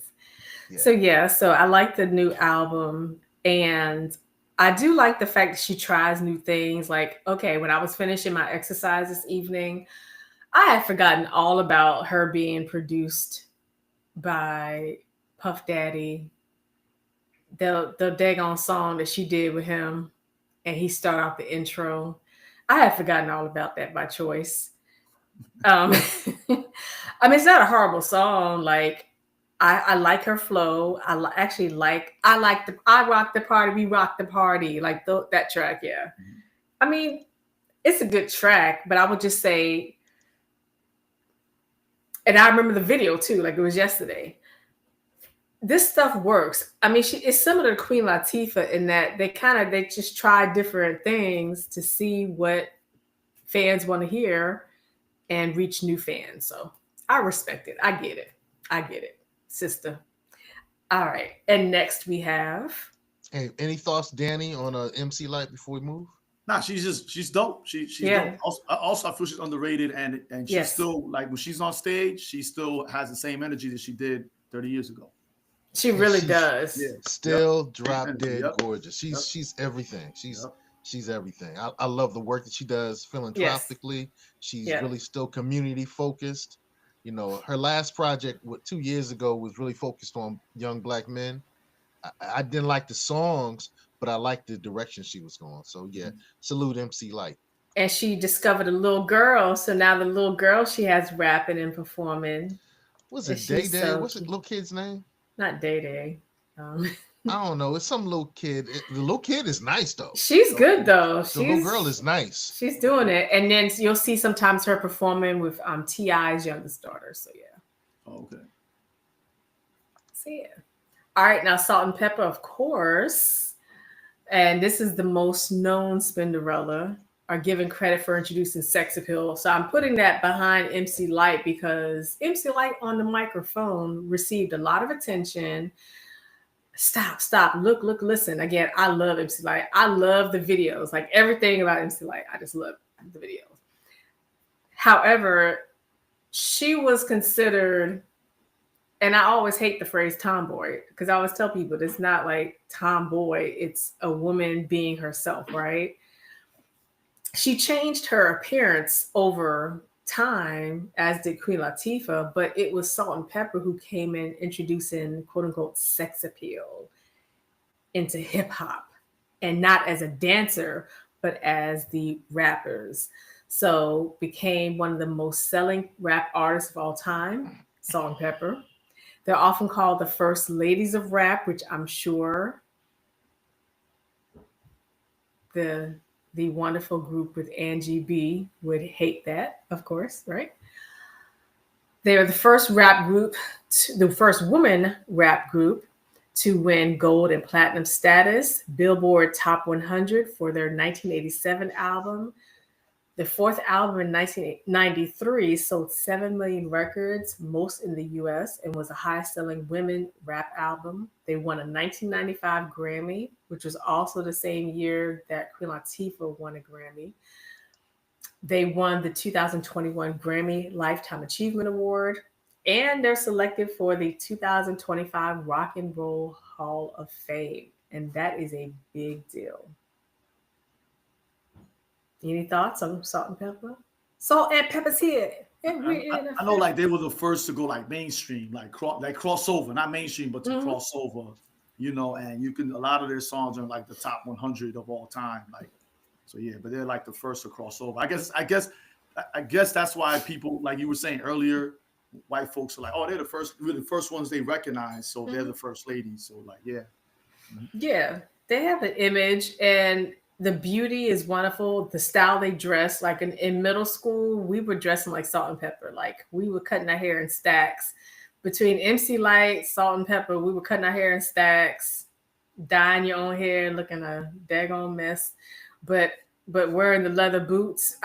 Speaker 2: Yeah. So I like the new album, and I do like the fact that she tries new things. Like, okay, when I was finishing my exercise this evening, I had forgotten all about her being produced by Puff Daddy. The daggone song that she did with him, and he started off the intro. I had forgotten all about that by choice. I mean, it's not a horrible song. Like, I like her flow. I rock the party, we rock the party. Like that track, yeah. I mean, it's a good track, but I would just say, and I remember the video too, like it was yesterday. This stuff works. I mean, it's similar to Queen Latifah in that they just try different things to see what fans want to hear and reach new fans. So I respect it. I get it, sister. All right. And next we have.
Speaker 1: Hey, any thoughts, Danny, on MC Light before we move?
Speaker 3: Nah, she's dope. She's dope. Also, I feel she's underrated, and she's still, like, when she's on stage, she still has the same energy that she did 30 years ago.
Speaker 2: She really does.
Speaker 1: Yeah. Still drop dead gorgeous. She's everything. She's everything. I love the work that she does philanthropically. She's really still community focused. You know, her last project, 2 years ago, was really focused on young black men. I didn't like the songs, but I liked the direction she was going. So yeah, salute MC Light.
Speaker 2: And she discovered a little girl, so now the little girl she has rapping and performing,
Speaker 1: Was
Speaker 2: and
Speaker 1: it Day
Speaker 2: she's
Speaker 1: Day?
Speaker 2: so
Speaker 1: What's the
Speaker 2: cute.
Speaker 1: little kid's name?
Speaker 2: Not Day Day. Um,
Speaker 1: I don't know. It's some little kid. The little kid is nice though.
Speaker 2: she's good though.
Speaker 1: The little girl is nice.
Speaker 2: She's doing it, and then you'll see sometimes her performing with Ti's youngest daughter. So yeah.
Speaker 3: Okay.
Speaker 2: So yeah. All right, now Salt and Pepper, of course, and this is the most known Spinderella, are given credit for introducing sex appeal. So I'm putting that behind MC Light because MC Light on the microphone received a lot of attention. Stop, look, listen. Again, I love MC Light. I love the videos, like everything about MC Light. I just love the videos. However, she was considered, and I always hate the phrase tomboy because I always tell people it's not like tomboy, it's a woman being herself, right? She changed her appearance over time, as did Queen Latifah, but it was Salt and Pepper who came in introducing quote unquote sex appeal into hip hop, and not as a dancer, but as the rappers. So became one of the most selling rap artists of all time, Salt and Pepper. They're often called the first ladies of rap, which I'm sure the wonderful group with Angie B would hate that, of course, right? They are the first rap group, the first woman rap group to win gold and platinum status, Billboard Top 100 for their 1987 album. The fourth album in 1993 sold 7 million records, most in the US, and was the highest selling women rap album. They won a 1995 Grammy, which was also the same year that Queen Latifah won a Grammy. They won the 2021 Grammy Lifetime Achievement Award, and they're selected for the 2025 Rock and Roll Hall of Fame. And that is a big deal. Any thoughts on Salt and Pepper? Salt and Pepper's here. And we're in
Speaker 3: I know, like they were the first to go like mainstream, like crossover, not mainstream, but to crossover. You know, and you can, a lot of their songs are in like the top 100 of all time. Like, so yeah, but they're like the first to cross over. I guess that's why people, like you were saying earlier, white folks are like, oh, they're the first ones they recognize, so they're the first ladies. So like, yeah.
Speaker 2: Yeah, they have an image, and the beauty is wonderful. The style they dress, like in middle school, we were dressing like Salt and Pepper. Like we were cutting our hair in stacks. Between MC Light, Salt and Pepper, we were cutting our hair in stacks, dyeing your own hair, looking a daggone mess. But wearing the leather boots,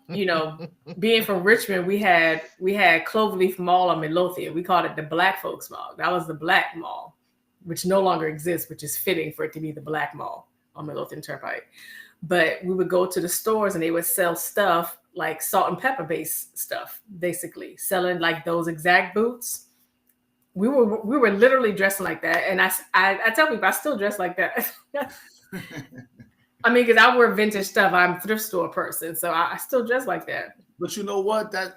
Speaker 2: you know, being from Richmond, we had Cloverleaf Mall on Midlothian. We called it the Black Folks Mall. That was the Black Mall, which no longer exists, which is fitting for it to be the Black Mall on Midlothian Turnpike. But we would go to the stores and they would sell stuff like Salt and Pepper based stuff, basically selling like those exact boots. We were literally dressing like that, and I tell people I still dress like that. I mean, because I wear vintage stuff. I'm a thrift store person, so I still dress like that.
Speaker 3: But you know what? That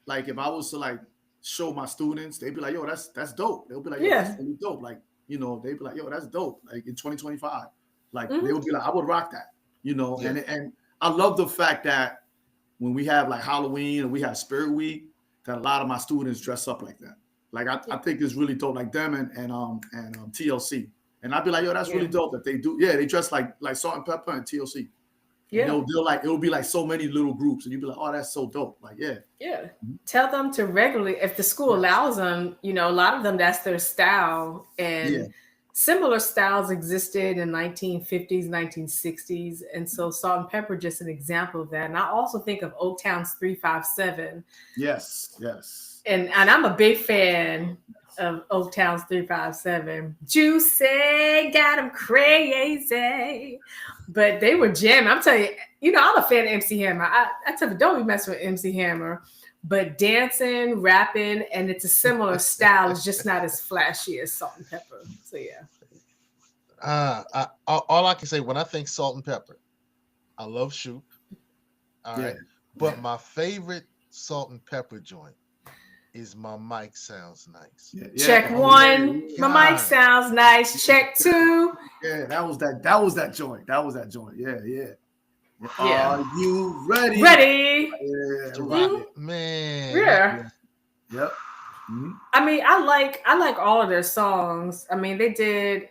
Speaker 3: like if I was to like show my students, they'd be like, "Yo, that's dope." They'll be like, "Yo, that's really dope." Like, you know, they'd be like, "Yo, that's dope." Like in 2025, like they would be like, "I would rock that," you know. Yeah. And I love the fact that when we have like Halloween and we have Spirit Week, that a lot of my students dress up like that. Like I think it's really dope, like them and TLC. And I'd be like, yo, that's really dope that they do. Yeah, they dress like Salt and Pepper and TLC. Yeah. And they'll like, it'll be like so many little groups. And you'd be like, oh, that's so dope. Like, yeah.
Speaker 2: Yeah. Tell them to regularly, if the school allows them, you know, a lot of them, that's their style. And similar styles existed in 1950s, 1960s. And so Salt and Pepper, just an example of that. And I also think of Oaktown's 357.
Speaker 3: Yes.
Speaker 2: And I'm a big fan of Oaktown's 357. Juicy, got them crazy. But they were jamming. I'm telling you, I'm a fan of MC Hammer. I tell you, don't be messing with MC Hammer. But dancing, rapping, and it's a similar style. It's just not as flashy as Salt and Pepper. So, yeah.
Speaker 1: All I can say, when I think Salt and Pepper, I love Shoop. All right. But my favorite Salt and Pepper joint Is my mic sounds nice?
Speaker 3: Yeah,
Speaker 2: Check
Speaker 3: yeah. Oh, yeah,
Speaker 2: one.
Speaker 3: yeah.
Speaker 2: My mic
Speaker 1: God,
Speaker 2: sounds nice. Check two.
Speaker 3: Yeah, that was that. That was that joint. That was that joint. Yeah, yeah.
Speaker 2: Yeah.
Speaker 3: Are you ready?
Speaker 2: Ready.
Speaker 3: Yeah,
Speaker 1: Dra-
Speaker 3: right
Speaker 2: Mhm.
Speaker 3: there.
Speaker 1: man, that
Speaker 2: Yeah.
Speaker 3: Yeah. Yep. Mhm.
Speaker 2: I mean, I like all of their songs. I mean, they did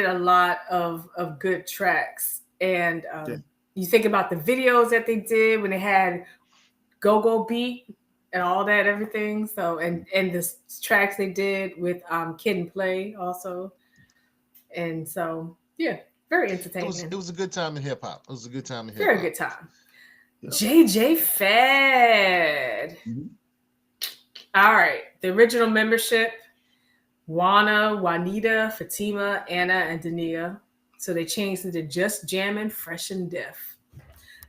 Speaker 2: a lot of good tracks, and
Speaker 3: Yeah.
Speaker 2: you think about the videos that they did when they had Go Go Beat and all that everything. So and the tracks they did with Kid and Play also, and so yeah, very
Speaker 1: it
Speaker 2: entertaining,
Speaker 1: was a good time in hip hop. It was a good time in hip
Speaker 2: very
Speaker 1: hop.
Speaker 2: good time.
Speaker 3: Yep.
Speaker 2: JJ Fad.
Speaker 3: Mhm.
Speaker 2: All right, the original membership: Juana, Juanita, Fatima, Anna, and Dania. So they changed it to Just Jammin', Fresh and Deaf.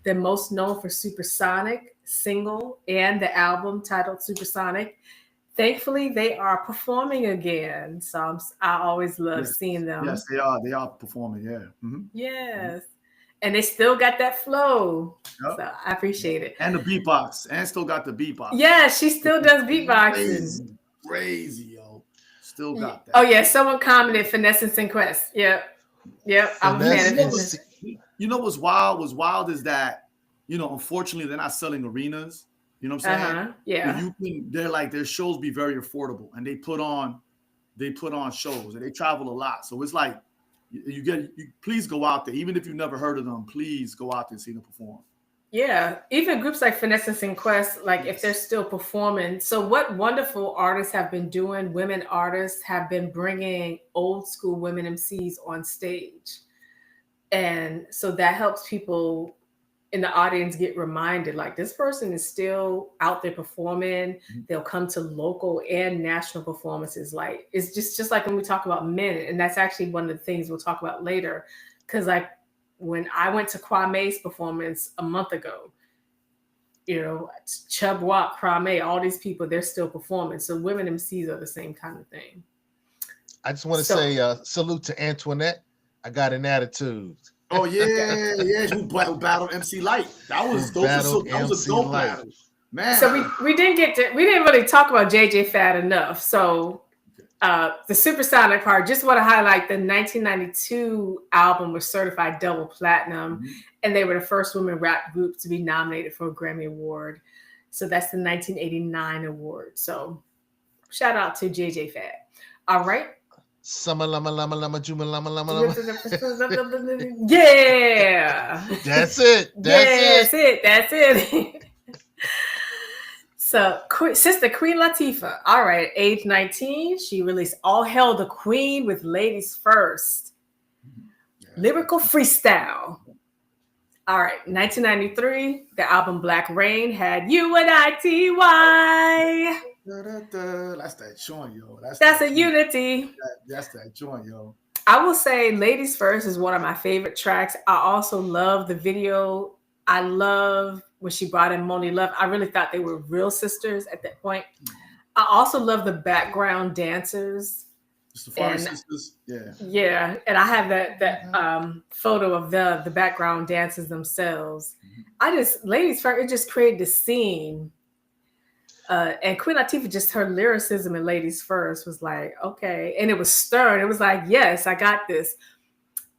Speaker 2: They're most known for Supersonic single and the album titled Supersonic. Thankfully, they are performing again. So I always love
Speaker 3: Yes.
Speaker 2: seeing them.
Speaker 3: Yes, they are. They are performing. Yeah. Mhm.
Speaker 2: Yes. And they still got that flow.
Speaker 3: Yep.
Speaker 2: So I appreciate it.
Speaker 3: And the beatbox. And still got the beatbox.
Speaker 2: Yeah, she still
Speaker 3: Which is
Speaker 2: does beatboxing.
Speaker 3: crazy. Crazy, yo. Still got
Speaker 2: Oh,
Speaker 3: that.
Speaker 2: yeah. Someone commented Finesse and Sinquest. Yep. Yep. I'm a
Speaker 1: Finesse
Speaker 2: fan
Speaker 3: You
Speaker 2: of
Speaker 3: know
Speaker 1: and
Speaker 2: Finesse.
Speaker 3: you know what's wild? What's wild is that, unfortunately they're not selling arenas. You know what I'm saying?
Speaker 2: Uh-huh.
Speaker 3: But
Speaker 2: Yeah.
Speaker 3: their shows be very affordable, and they put on shows, and they travel a lot. So it's like please go out there. Even if you've never heard of them, please go out there and see them perform.
Speaker 2: Yeah, even groups like Finesse and Sinquest, like if they're
Speaker 3: Yes.
Speaker 2: still performing. So what wonderful artists have been doing, women artists have been bringing old school women MCs on stage. And so that helps people in the audience get reminded like this person is still out there performing.
Speaker 3: Mhm.
Speaker 2: They'll come to local and national performances. Like it's just like when we talk about men, and that's actually one of the things we'll talk about later. Cause like when I went to Kwame's performance a month ago, Chub Walk, Kwame, all these people, they're still performing. So women MCs are the same kind of thing.
Speaker 1: I just want to
Speaker 2: So
Speaker 1: say salute to Antoinette. I got an attitude.
Speaker 3: Oh yeah, yeah. Who battled MC Light?
Speaker 1: Who battled
Speaker 3: That was a
Speaker 1: MC
Speaker 3: dope
Speaker 1: Light?
Speaker 3: battle, man.
Speaker 2: so we didn't really talk about JJ Fad enough. So the Supersonic part, just want to highlight the 1992 album was certified double platinum,
Speaker 3: Mhm.
Speaker 2: and they were the first women rap group to be nominated for a Grammy Award. So that's the 1989 award. So shout out to JJ Fad. All right.
Speaker 1: Summer lama lama lama juma lama lama lama.
Speaker 2: Yeah.
Speaker 1: That's it.
Speaker 2: That's it. That's it. So, Sister Queen Latifah, all right, age 19, she released All Hail the Queen with Ladies First.
Speaker 3: Yeah,
Speaker 2: Lyrical Freestyle. All right, 1993, the album Black Rain had UNITY.
Speaker 3: That's that joint, yo.
Speaker 2: That's a unity.
Speaker 3: That's that joint, yo.
Speaker 2: I will say Ladies First is one of my favorite tracks. I also love the video. I love when she brought in Moni Love. I really thought they were real sisters at that point. I also love the background dancers.
Speaker 3: Just the Fire Sisters. Yeah.
Speaker 2: Yeah, and I have that photo of the background dancers themselves. Ladies First, it just created this scene. And Queen Latifah, just her lyricism in Ladies First was like, okay. And it was stern. It was like, yes, I got this.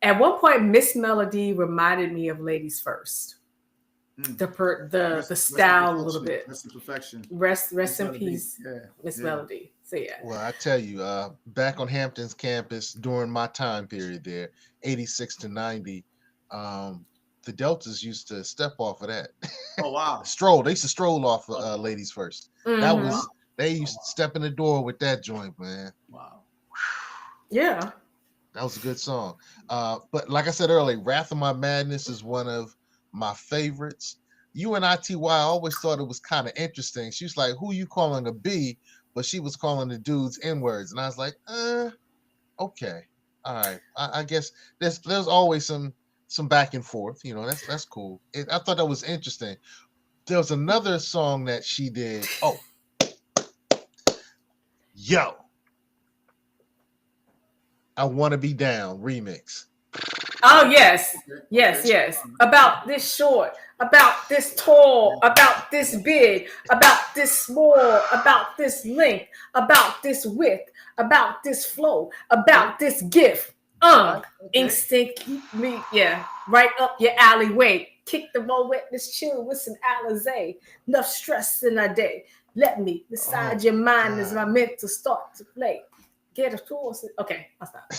Speaker 2: At one point, Miss Melody reminded me of Ladies First. The style a little bit.
Speaker 3: Rest in perfection.
Speaker 2: Rest in peace, Miss Melody. So yeah.
Speaker 1: Well, I tell you, back on Hampton's campus during my time period there, 86 to 90, the Deltas used to step off of that.
Speaker 3: Oh wow.
Speaker 1: They used to stroll off of Ladies First.
Speaker 2: Mm-hmm.
Speaker 1: They used to step in the door with that joint, man.
Speaker 3: Wow.
Speaker 2: Yeah.
Speaker 1: That was a good song. But like I said earlier, Wrath of My Madness is one of my favorites. UNITY, I always thought it was kind of interesting. She was like, who you calling a B? But she was calling the dudes N-words. And I was like, okay. All right. I guess there's always some back and forth. That's cool. I thought that was interesting. There was another song that she did. Oh. Yo. I Want to Be Down remix.
Speaker 2: Oh yes,
Speaker 3: Okay, okay.
Speaker 2: yes. About this short, about this tall,
Speaker 3: Yeah,
Speaker 2: about this big, about this small, about this length, about this width, about this flow,
Speaker 3: okay.
Speaker 2: about this gift.
Speaker 3: All right. Okay.
Speaker 2: Instinct keep me, yeah, right up your alleyway. Kick the more wetness, chill with some Alizé. Enough stress in a day. Let me
Speaker 1: Oh
Speaker 2: decide your
Speaker 1: my
Speaker 2: mind as my
Speaker 1: God.
Speaker 2: mental start to play. Get a force. Okay, I'll stop.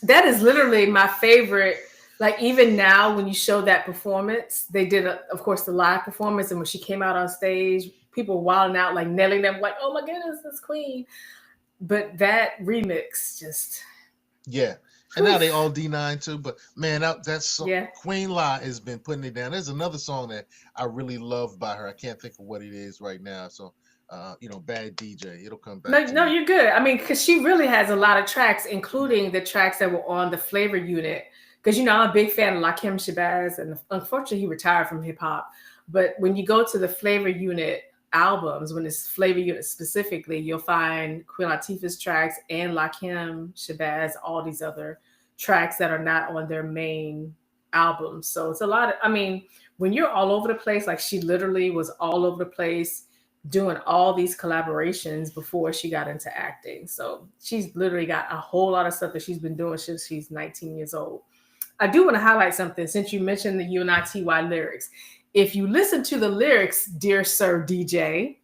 Speaker 2: That is literally my favorite. Like even now, when you show that performance, they did, of course, the live performance, and when she came out on stage, people wilding out, like nailing them, like, "Oh my goodness, this queen!" But that remix, just,
Speaker 1: Yeah. And
Speaker 2: whew,
Speaker 1: now they all D9 too. But man,
Speaker 2: yeah.
Speaker 1: Queen La has been putting it down. There's another song that I really love by her. I can't think of what it is right now. So Bad DJ. It'll come
Speaker 2: No,
Speaker 1: back to
Speaker 2: no,
Speaker 1: me.
Speaker 2: you're good. I mean, because she really has a lot of tracks, including the tracks that were on the Flavor Unit. Because I'm a big fan of Lakim Shabazz, and unfortunately, he retired from hip hop. But when you go to the Flavor Unit albums, when it's Flavor Unit specifically, you'll find Queen Latifah's tracks and Lakim Shabazz, all these other tracks that are not on their main albums. So it's a lot of, I mean, when you're all over the place, like she literally was all over the place doing all these collaborations before she got into acting. So she's literally got a whole lot of stuff that she's been doing since she's 19 years old. I do want to highlight something since you mentioned the UNITY lyrics. If you listen to the lyrics, dear Sir DJ,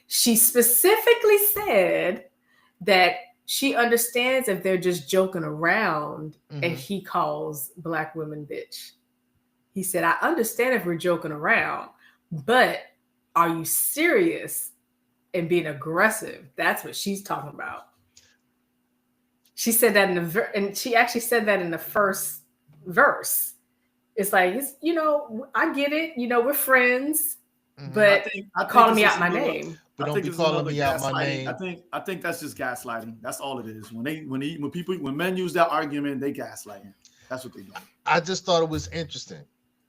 Speaker 2: she specifically said that she understands if they're just joking around and
Speaker 1: Hmm.
Speaker 2: he calls black women bitch. He said, I understand if we're joking around, but are you serious and being aggressive? That's what she's talking about. She said that and she actually said that in the first verse. It's like, I get it. We're friends,
Speaker 1: Hmm.
Speaker 3: I
Speaker 2: but
Speaker 3: think I think
Speaker 2: calling
Speaker 3: it's
Speaker 2: me
Speaker 3: just
Speaker 2: out my
Speaker 3: another.
Speaker 2: name.
Speaker 1: But
Speaker 3: I
Speaker 1: don't
Speaker 3: think
Speaker 1: be
Speaker 3: it's
Speaker 1: calling
Speaker 3: another
Speaker 1: me out my
Speaker 3: gaslighting.
Speaker 1: name.
Speaker 3: I think that's just gaslighting. That's all it is. When men use that argument, they gaslighting. That's what they do.
Speaker 1: I just thought it was interesting.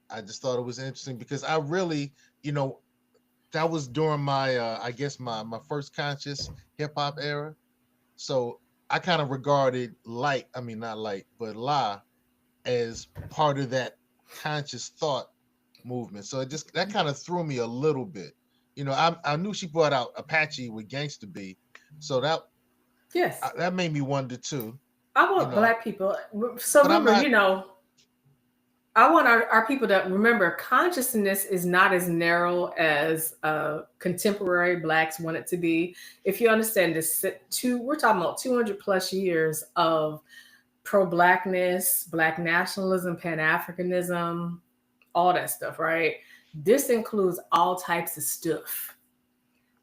Speaker 1: I just thought it was interesting because I really, you know, that was during my I guess my first conscious hip hop era. So I kind of regarded light, I mean not light, but La as part of that conscious thought movement. So it just that kind of threw me a little bit. I knew she brought out Apache with Gangsta B, so
Speaker 2: Yes.
Speaker 1: that made me wonder too.
Speaker 2: I
Speaker 1: You
Speaker 2: want
Speaker 1: know,
Speaker 2: black people. So
Speaker 1: but I'm
Speaker 2: remember,
Speaker 1: not.
Speaker 2: I want our people to remember consciousness is not as narrow as contemporary blacks want it to be. If you understand this, we're talking about 200 plus years of pro-blackness, black nationalism, pan-Africanism, all that stuff, right? This includes all types of stuff.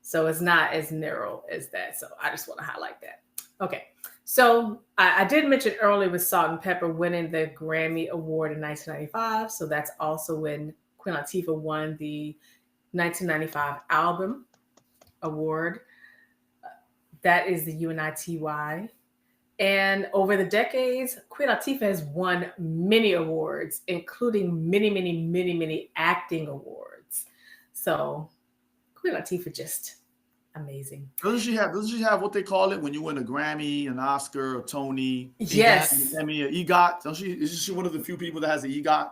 Speaker 2: So it's not as narrow as that. So I just want to highlight that. Okay. So I did mention earlier with Salt and Pepper winning the Grammy Award in 1995. So that's also when Queen Latifah won the 1995 Album Award. That is the UNITY. And over the decades, Queen Latifah has won many awards, including many, many, many, many acting awards. So Queen Latifah just amazing.
Speaker 3: Doesn't she have what they call it when you win a Grammy, an Oscar, a Tony,
Speaker 1: EGOT.
Speaker 3: an
Speaker 2: Yes.
Speaker 3: Emmy, an EGOT? Don't she? Is she one of the few people that has an EGOT?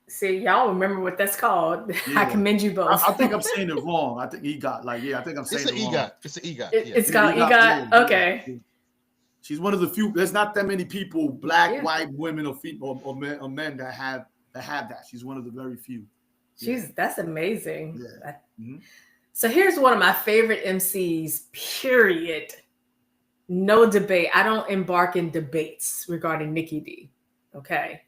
Speaker 2: See, y'all remember what that's called. I
Speaker 3: Yeah.
Speaker 2: commend you both.
Speaker 3: I think I'm saying it wrong. I think EGOT. Like, yeah, I think I'm
Speaker 1: It's
Speaker 3: saying
Speaker 1: an
Speaker 3: it wrong.
Speaker 1: EGOT. It's an EGOT. Yeah.
Speaker 2: It's
Speaker 3: Yeah,
Speaker 2: called
Speaker 3: EGOT. Yeah,
Speaker 2: EGOT.
Speaker 3: yeah,
Speaker 2: Okay.
Speaker 3: yeah. She's one of the few. There's not that many people, black,
Speaker 2: Yeah.
Speaker 3: white women, or men that have that. She's one of the very few. Yeah,
Speaker 2: That's amazing.
Speaker 3: yeah. Mhm.
Speaker 2: So here's one of my favorite MCs, period. No debate. I don't embark in debates regarding Nikki D. Okay.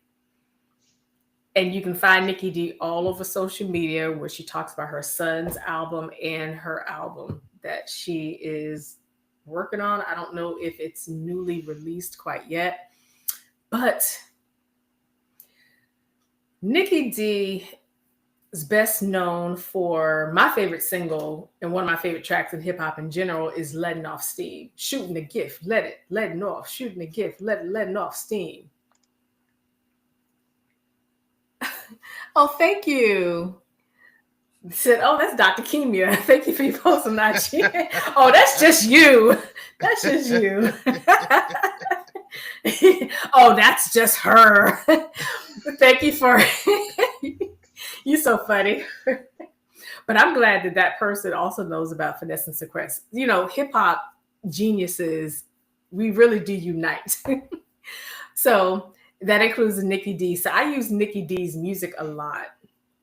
Speaker 2: And you can find Nikki D all over social media where she talks about her son's album and her album that she is working on. I don't know if it's newly released quite yet, but Nikki D is best known for my favorite single and one of my favorite tracks in hip hop in general is Letting Off Steam. Shooting the gift, letting off, shooting the gift, letting off steam. Oh, thank you. Said, oh, that's Dr. Kimia. Thank you for your post on IG. Oh, that's just you. That's just you. Oh, that's just her. Thank you for you're so funny. But I'm glad that that person also knows about finesse and sequence. You know, hip hop geniuses, we really do unite. So that includes Nikki D. So I use Nikki D's music a lot.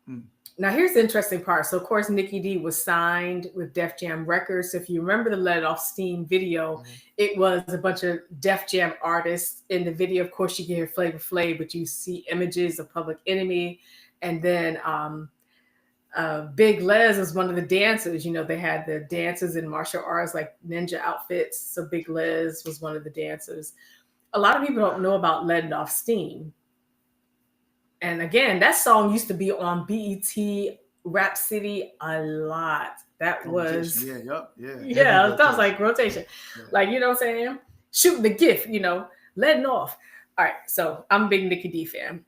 Speaker 3: Mm.
Speaker 2: Now here's the interesting part. So of course Nikki D was signed with Def Jam Records. So if you remember the Let It Off Steam video, it was a bunch of Def Jam artists in the video. Of course you can hear Flavor Flav, but you see images of Public Enemy, and then Big Les is one of the dancers. You know, they had the dancers in martial arts like ninja outfits. So Big Les was one of the dancers. A lot of people don't know about Let It Off Steam. And again, that song used to be on BET Rap City a lot. That was
Speaker 3: yeah.
Speaker 2: That was like rotation. Yeah. Like, you know what I'm saying? Shooting the gift, you know, letting off. All right, so I'm a big Nikki D fan.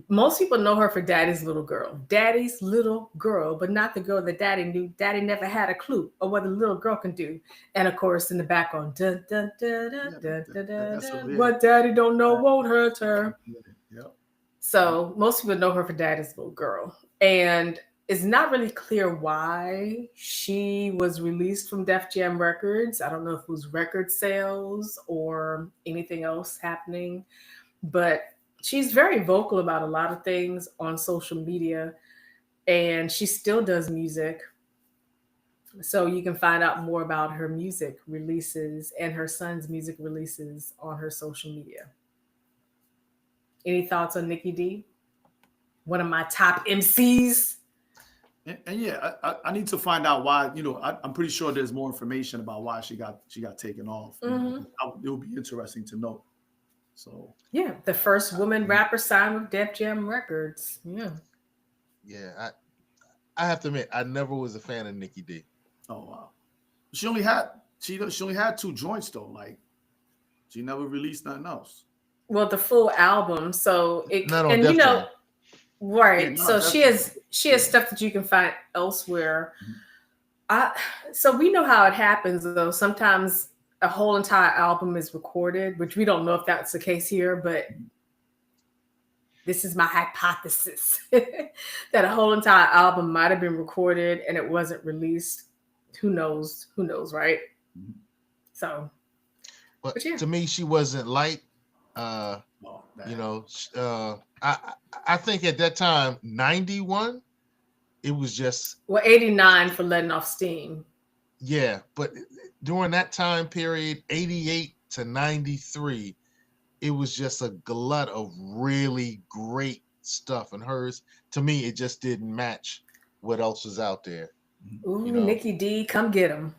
Speaker 2: Most people know her for Daddy's Little Girl. Daddy's Little Girl, but not the girl that Daddy knew. Daddy never had a clue of what a little girl can do. And of course, in the background, dun, dun, dun, dun, dun, dun, dun, dun, what Daddy don't know won't hurt her.
Speaker 3: Yep.
Speaker 2: So most people know her for Daddy's Little Girl. And it's not really clear why she was released from Def Jam Records. I don't know if it was record sales or anything else happening, but she's very vocal about a lot of things on social media, and she still does music. So you can find out more about her music releases and her son's music releases on her social media. Any thoughts on Nikki D? One of my top MCs.
Speaker 3: And yeah, I need to find out why. You know, I'm pretty sure there's more information about why she got taken off.
Speaker 2: Mm-hmm.
Speaker 3: It would be interesting to know. So
Speaker 2: yeah, the first woman rapper signed with Def Jam Records.
Speaker 1: Yeah, I have to admit, I never was a fan of Nikki D.
Speaker 3: Oh wow, she only had 2 joints though. Like she never released nothing else.
Speaker 2: Well, the full album, so it
Speaker 1: not on
Speaker 2: and
Speaker 1: Def
Speaker 2: you know,
Speaker 1: Jam.
Speaker 2: right?
Speaker 3: Yeah,
Speaker 2: so she has stuff that you can find elsewhere. So we know how it happens though. Sometimes a whole entire album is recorded, which we don't know if that's the case here, but this is my hypothesis that a whole entire album might have been recorded and it wasn't released. Who knows, right? So,
Speaker 1: but yeah. To me, she wasn't light. You know, I think at that time, 91, it was just
Speaker 2: 89 for Letting Off Steam.
Speaker 1: Yeah, but during that time period, 88 to 93, it was just a glut of really great stuff. And hers, to me, it just didn't match what else was out there.
Speaker 2: Ooh, you know? Nikki D, come get him.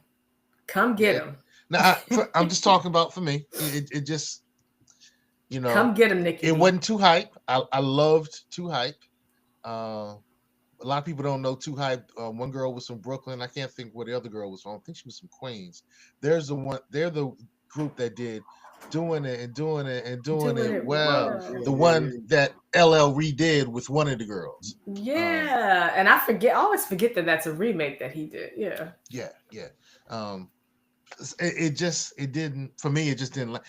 Speaker 2: Come get him.
Speaker 1: Now, I'm just talking about for me. It just, you know.
Speaker 2: Come get him, Nikki
Speaker 1: It
Speaker 2: D.
Speaker 1: wasn't Too Hype. I loved Too Hype. A lot of people don't know Too Hype. One girl was from Brooklyn. I can't think where the other girl was from. I think she was from Queens. They're the group that did Doing It Well. The one that LL redid with one of the girls.
Speaker 2: Yeah, and I always forget that that's a remake that he did. Yeah.
Speaker 1: It didn't, for me, it just didn't like.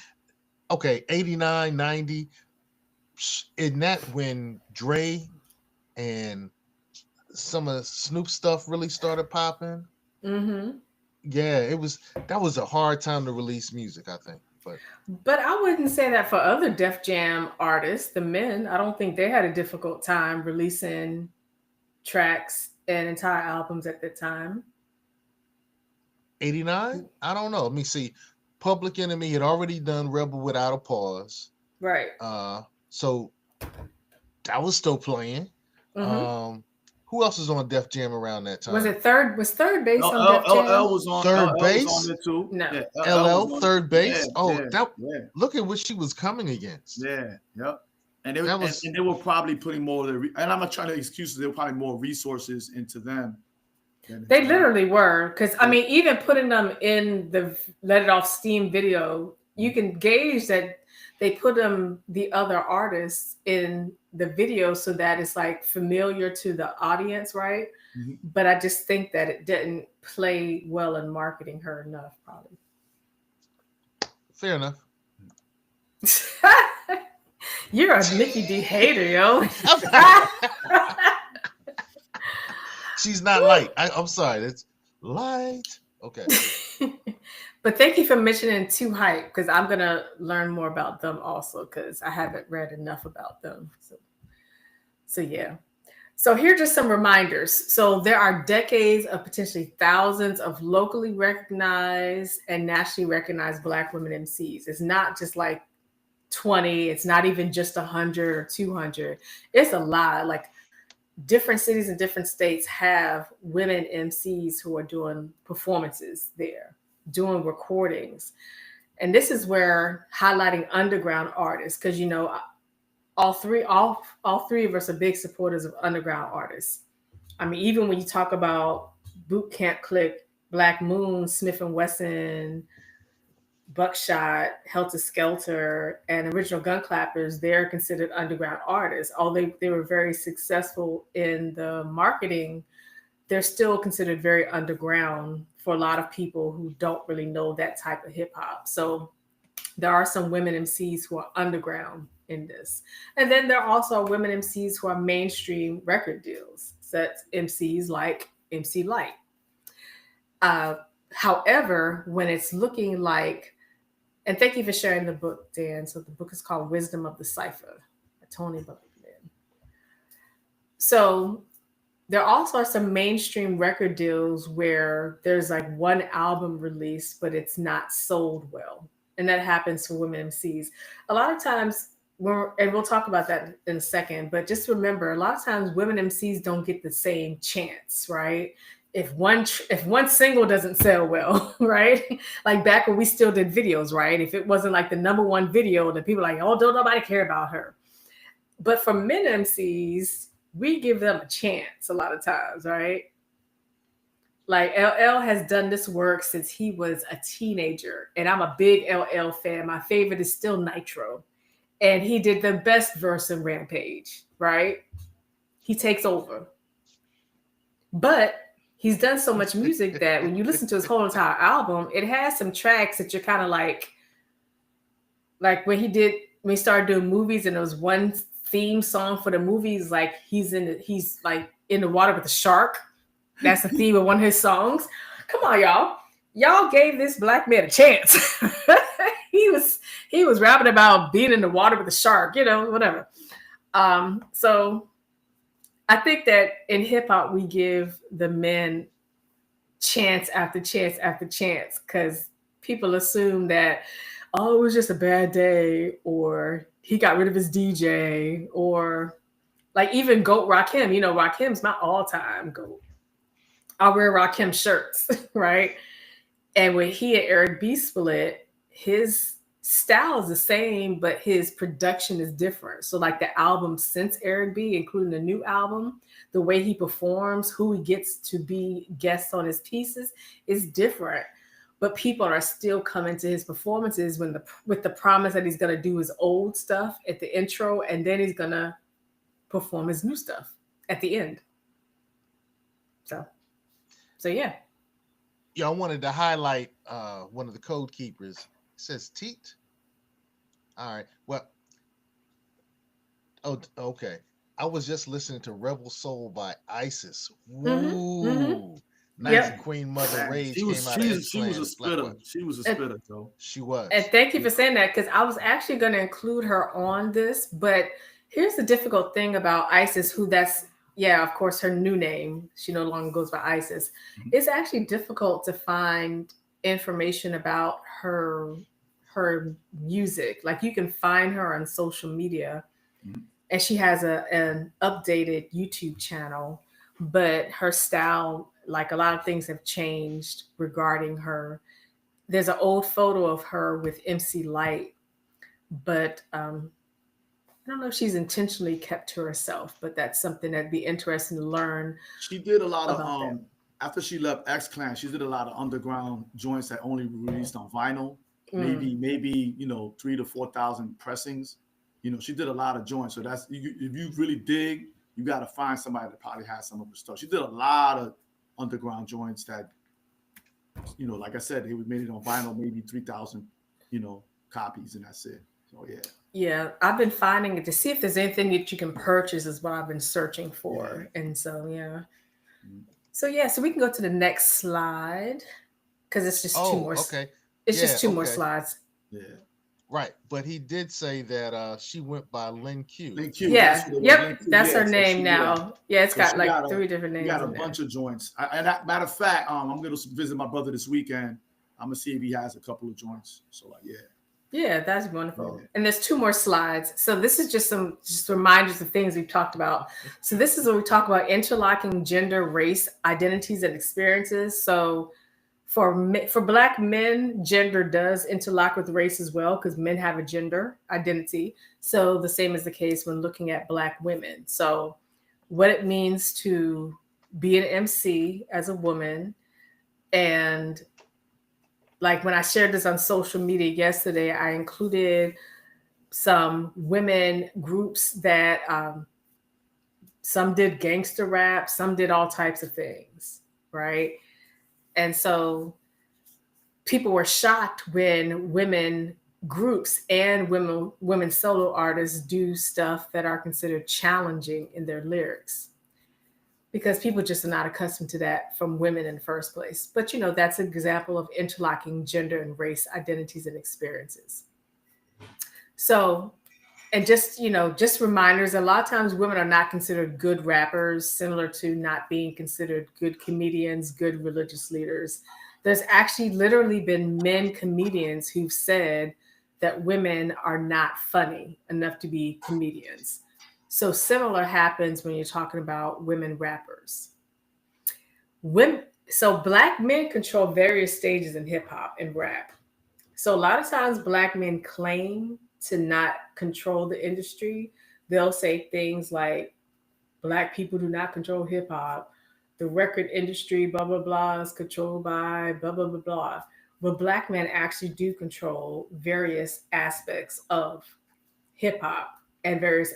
Speaker 1: Okay, 89, 90. In that, when Dre and some of Snoop stuff really started popping.
Speaker 2: Mm-hmm.
Speaker 1: Yeah, that was a hard time to release music, I think.
Speaker 2: But I wouldn't say that for other Def Jam artists, the men. I don't think they had a difficult time releasing tracks and entire albums at the time.
Speaker 1: 89? I don't know. Let me see. Public Enemy had already done Rebel Without a Pause.
Speaker 2: Right.
Speaker 1: So that was still playing. Mm-hmm. Who else was on Def Jam around that time?
Speaker 2: Was Third Base on Def Jam?
Speaker 3: LL was on
Speaker 1: Third Base.
Speaker 3: Was on it too.
Speaker 2: No.
Speaker 3: Yeah,
Speaker 1: LL Third Base.
Speaker 3: Yeah,
Speaker 1: look at what she was coming against.
Speaker 3: Yeah, yep. And they were probably putting more and I'm not trying to excuses. They were probably more resources into them.
Speaker 2: They literally were, because I mean, even putting them in the Let It Off Steam video, you can gauge that they put the other artists in the video so that it's like familiar to the audience, right? Mm-hmm. But I just think that it didn't play well in marketing her enough, probably.
Speaker 1: Fair enough.
Speaker 2: You're a Nikki D hater, yo.
Speaker 1: She's not light. I'm sorry. It's light. Okay.
Speaker 2: But thank you for mentioning Two Hype because I'm gonna learn more about them also because I haven't read enough about them. So yeah. So here are just some reminders. So there are decades of potentially thousands of locally recognized and nationally recognized Black women MCs. It's not just like 20. It's not even just 100 or 200. It's a lot. Like different cities and different states have women MCs who are doing performances there, doing recordings. And this is where highlighting underground artists, because you know, all three of us are big supporters of underground artists. I mean, even when you talk about Boot Camp Click, Black Moon, Smith and Wesson, Buckshot, Helter Skelter, and Original Gun Clappers, they're considered underground artists. Although they were very successful in the marketing, they're still considered very underground for a lot of people who don't really know that type of hip hop. So there are some women MCs who are underground in this. And then there also are women MCs who are mainstream record deals. So that's MCs like MC Light. Uh, However, when it's looking like, and thank you for sharing the book, Dan. So the book is called Wisdom of the Cipher by Tony Blackman. So there also are some mainstream record deals where there's like one album released, but it's not sold well. And that happens for women MCs. A lot of times, and we'll talk about that in a second, but just remember, a lot of times women MCs don't get the same chance, right? If one single doesn't sell well, right? Like back when we still did videos, right? If it wasn't like the number one video, then people are like, oh, don't nobody care about her. But for men MCs, we give them a chance a lot of times, right? Like LL has done this work since he was a teenager, and I'm a big LL fan. My favorite is still Nitro, and he did the best verse in Rampage, right? He takes over. But he's done so much music that when you listen to his whole entire album, it has some tracks that you're kind of like when he started doing movies and there was one theme song for the movies, like he's like in the water with a shark. That's the theme of one of his songs. Come on, y'all. Y'all gave this black man a chance. he was rapping about being in the water with a shark, whatever. So I think that in hip hop we give the men chance after chance after chance because people assume that, oh, it was just a bad day, or he got rid of his DJ, or like even Goat Rakim. Rakim's my all-time Goat. I wear Rakim shirts, right? And when he and Eric B split, his style is the same, but his production is different. So like the album since Eric B, including the new album, the way he performs, who he gets to be guests on his pieces is different. But people are still coming to his performances with the promise that he's gonna do his old stuff at the intro, and then he's gonna perform his new stuff at the end. So yeah.
Speaker 1: Yeah, I wanted to highlight one of the code keepers. It says teat. All right. Well, okay. I was just listening to Rebel Soul by ISIS. Woo.
Speaker 2: Mm-hmm.
Speaker 1: Nice.
Speaker 2: Yep.
Speaker 1: Queen Mother Rage
Speaker 3: She was
Speaker 1: came out of
Speaker 3: she was a spitter. She was a spitter, though.
Speaker 1: She was.
Speaker 2: And thank you for saying that, because I was actually going to include her on this. But here's the difficult thing about ISIS, of course, her new name. She no longer goes by ISIS. Mm-hmm. It's actually difficult to find information about her music. Like you can find her on social media, mm-hmm. and she has an updated YouTube channel, but her style, like a lot of things have changed regarding her. There's an old photo of her with MC Light, but I don't know if she's intentionally kept to herself, but that's something that'd be interesting to learn.
Speaker 3: She did a lot of after she left X Clan, she did a lot of underground joints that only released on vinyl. Maybe 3,000 to 4,000 pressings. She did a lot of joints. So that's if you really dig, you got to find somebody that probably has some of her stuff. She did a lot of underground joints that, like I said, they made it on vinyl, maybe 3,000, copies, and that's it. Oh yeah.
Speaker 2: Yeah, I've been finding it to see if there's anything that you can purchase is what I've been searching for.
Speaker 3: Yeah.
Speaker 2: And so, yeah.
Speaker 3: Mhm.
Speaker 2: So, yeah, so we can go to the next slide because it's just two
Speaker 1: Oh,
Speaker 2: more.
Speaker 1: okay.
Speaker 2: It's
Speaker 1: Yeah,
Speaker 2: just two more
Speaker 1: okay.
Speaker 2: slides.
Speaker 3: Yeah.
Speaker 1: Right. But he did say that she went by Lin Q.
Speaker 3: Link Q, that's
Speaker 2: Yeah.
Speaker 3: what it was. Link
Speaker 2: Yep.
Speaker 3: Q,
Speaker 2: That's
Speaker 3: yeah.
Speaker 2: her
Speaker 3: So
Speaker 2: name
Speaker 3: yeah.
Speaker 2: now. Yeah, it's
Speaker 3: So
Speaker 2: got like three different
Speaker 3: she
Speaker 2: names
Speaker 3: got a
Speaker 2: in there.
Speaker 3: bunch of joints. Matter of fact, I'm gonna visit my brother this weekend. I'm gonna see if he has a couple of joints. So like, yeah,
Speaker 2: Yeah, that's wonderful.
Speaker 3: yeah.
Speaker 2: And there's two more slides. So this is just some just reminders of things we've talked about. So this is where we talk about interlocking gender, race, identities, and experiences. So for Black men, gender does interlock with race as well because men have a gender identity. So the same is the case when looking at Black women. So what it means to be an MC as a woman, and like when I shared this on social media yesterday, I included some women groups that some did gangster rap, some did all types of things, right? And so people were shocked when women groups and women solo artists do stuff that are considered challenging in their lyrics because people just are not accustomed to that from women in the first place. But that's an example of interlocking gender and race identities and experiences. So, and just reminders, a lot of times women are not considered good rappers, similar to not being considered good comedians, good religious leaders. There's actually literally been men comedians who've said that women are not funny enough to be comedians. So similar happens when you're talking about women rappers. Women, so Black men control various stages in hip hop and rap. So a lot of times Black men claim to not control the industry. They'll say things like Black people do not control hip hop. The record industry, blah, blah, blah, is controlled by blah, blah, blah, blah. But Black men actually do control various aspects of hip hop and various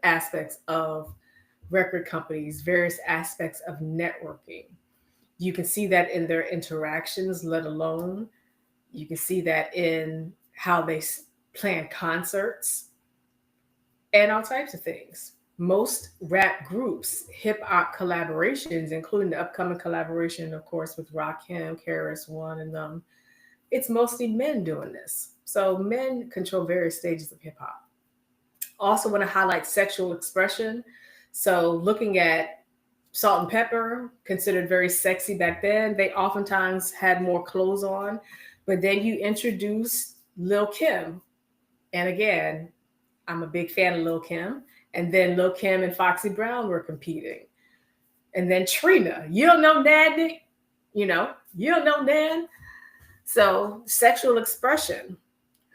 Speaker 2: aspects of record companies, various aspects of networking. You can see that in their interactions, let alone you can see that in how they plan concerts and all types of things. Most rap groups, hip hop collaborations, including the upcoming collaboration, of course, with Rakim, KRS One, and them, it's mostly men doing this. So men control various stages of hip hop. Also, want to highlight sexual expression. So, looking at Salt and Pepper, considered very sexy back then, they oftentimes had more clothes on. But then you introduce Lil Kim. And again, I'm a big fan of Lil Kim. And then Lil Kim and Foxy Brown were competing. And then Trina, you don't know Nan? You don't know Nan? So, sexual expression.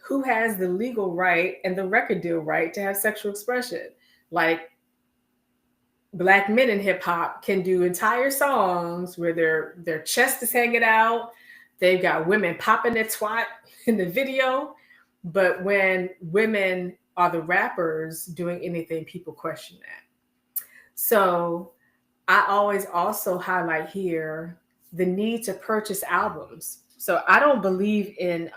Speaker 2: Who has the legal right and the record deal right to have sexual expression? Like Black men in hip hop can do entire songs where their chest is hanging out. They've got women popping their twat in the video. But when women are the rappers doing anything, people question that. So I always also highlight here the need to purchase albums. So I don't believe in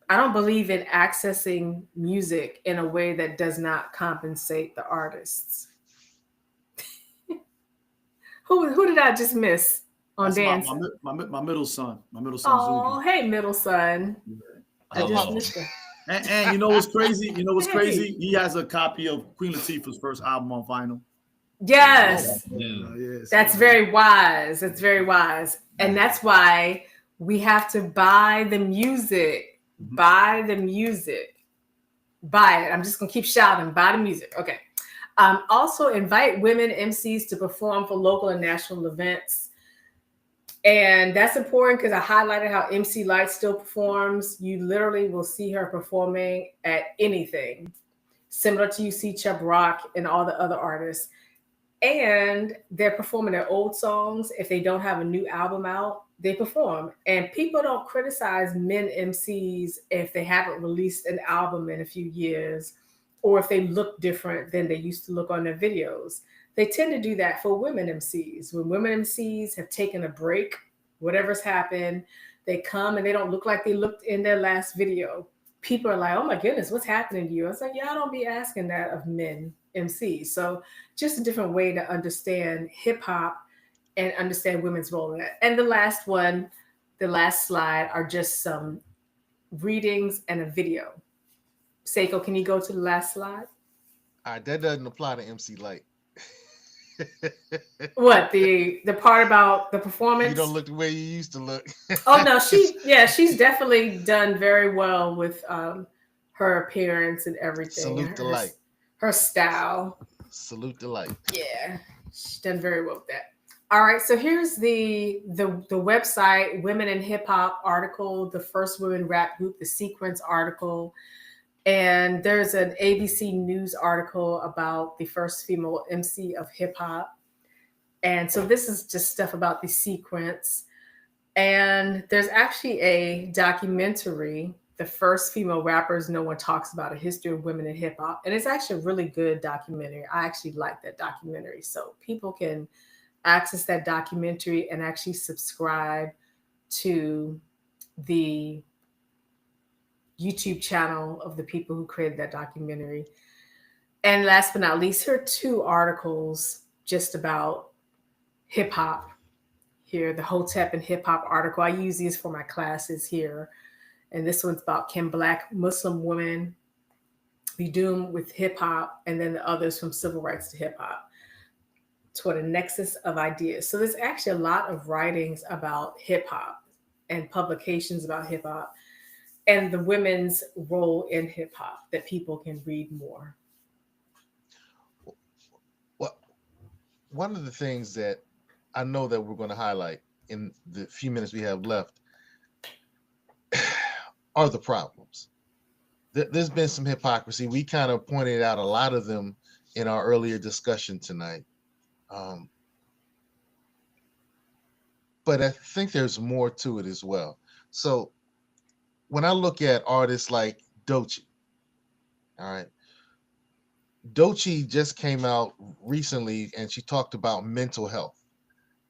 Speaker 2: accessing music in a way that does not compensate the artists. Who did I just miss on
Speaker 3: That's
Speaker 2: dance?
Speaker 3: my middle son. My middle son
Speaker 2: Oh,
Speaker 3: Zuby.
Speaker 2: hey, middle son.
Speaker 3: Yeah.
Speaker 2: I just
Speaker 1: Hello.
Speaker 2: missed her.
Speaker 3: And you know what's crazy? You know what's
Speaker 2: Hey.
Speaker 3: crazy? He has a copy of Queen Latifah's first album on vinyl.
Speaker 2: Yes,
Speaker 3: Yeah,
Speaker 2: that's very wise. That's very wise. And that's why we have to buy the music.
Speaker 3: Mhm.
Speaker 2: Buy the music. Buy it. I'm just going to keep shouting. Buy the music. Okay. Also, invite women MCs to perform for local and national events. And that's important because I highlighted how MC Light still performs. You literally will see her performing at anything, similar to you see Chubb Rock and all the other artists. And they're performing their old songs. If they don't have a new album out, they perform. And people don't criticize men MCs if they haven't released an album in a few years or if they look different than they used to look on their videos. They tend to do that for women MCs. When women MCs have taken a break, whatever's happened, they come and they don't look like they looked in their last video. people are like, oh my goodness, what's happening to you? I was like, yeah, I don't be asking that of men MCs. So just a different way to understand hip hop and understand women's role in that. And the last one, the last slide are just some readings and a video. Seiko, can you go to the last slide?
Speaker 1: All right, that doesn't apply to MC Light.
Speaker 2: What, the part about the
Speaker 1: You don't
Speaker 2: performance?
Speaker 1: look the way you used to look.
Speaker 2: Oh no, she's definitely done very well with her appearance and everything, and
Speaker 1: Salute the light.
Speaker 2: her style.
Speaker 1: Salute the light.
Speaker 2: Yeah, she's done very well with that. All right, so here's the website, Women in Hip Hop article, the first women rap group, the Sequence article, and there's an ABC News article about the first female MC of hip hop. And so this is just stuff about the Sequence. And there's actually a documentary, The First Female Rappers No One Talks About, A History of Women in Hip Hop. And it's actually a really good documentary. I actually like that documentary. So people can access that documentary and actually subscribe to the YouTube channel of the people who created that documentary. And last but not least, here are two articles just about hip hop. Here, the Hotep and Hip Hop article. I use these for my classes here. And this one's about, can Black Muslim women be doomed with hip hop? And then the others, from civil rights to hip hop, toward a nexus of ideas. So there's actually a lot of writings about hip hop and publications about hip hop and the women's role in hip hop that people can read more.
Speaker 1: Well, one of the things that I know that we're going to highlight in the few minutes we have left are the problems. There's been some hypocrisy. We kind of pointed out a lot of them in our earlier discussion tonight. But I think there's more to it as well. So when I look at artists like Doechii, all right, Doechii just came out recently and she talked about mental health.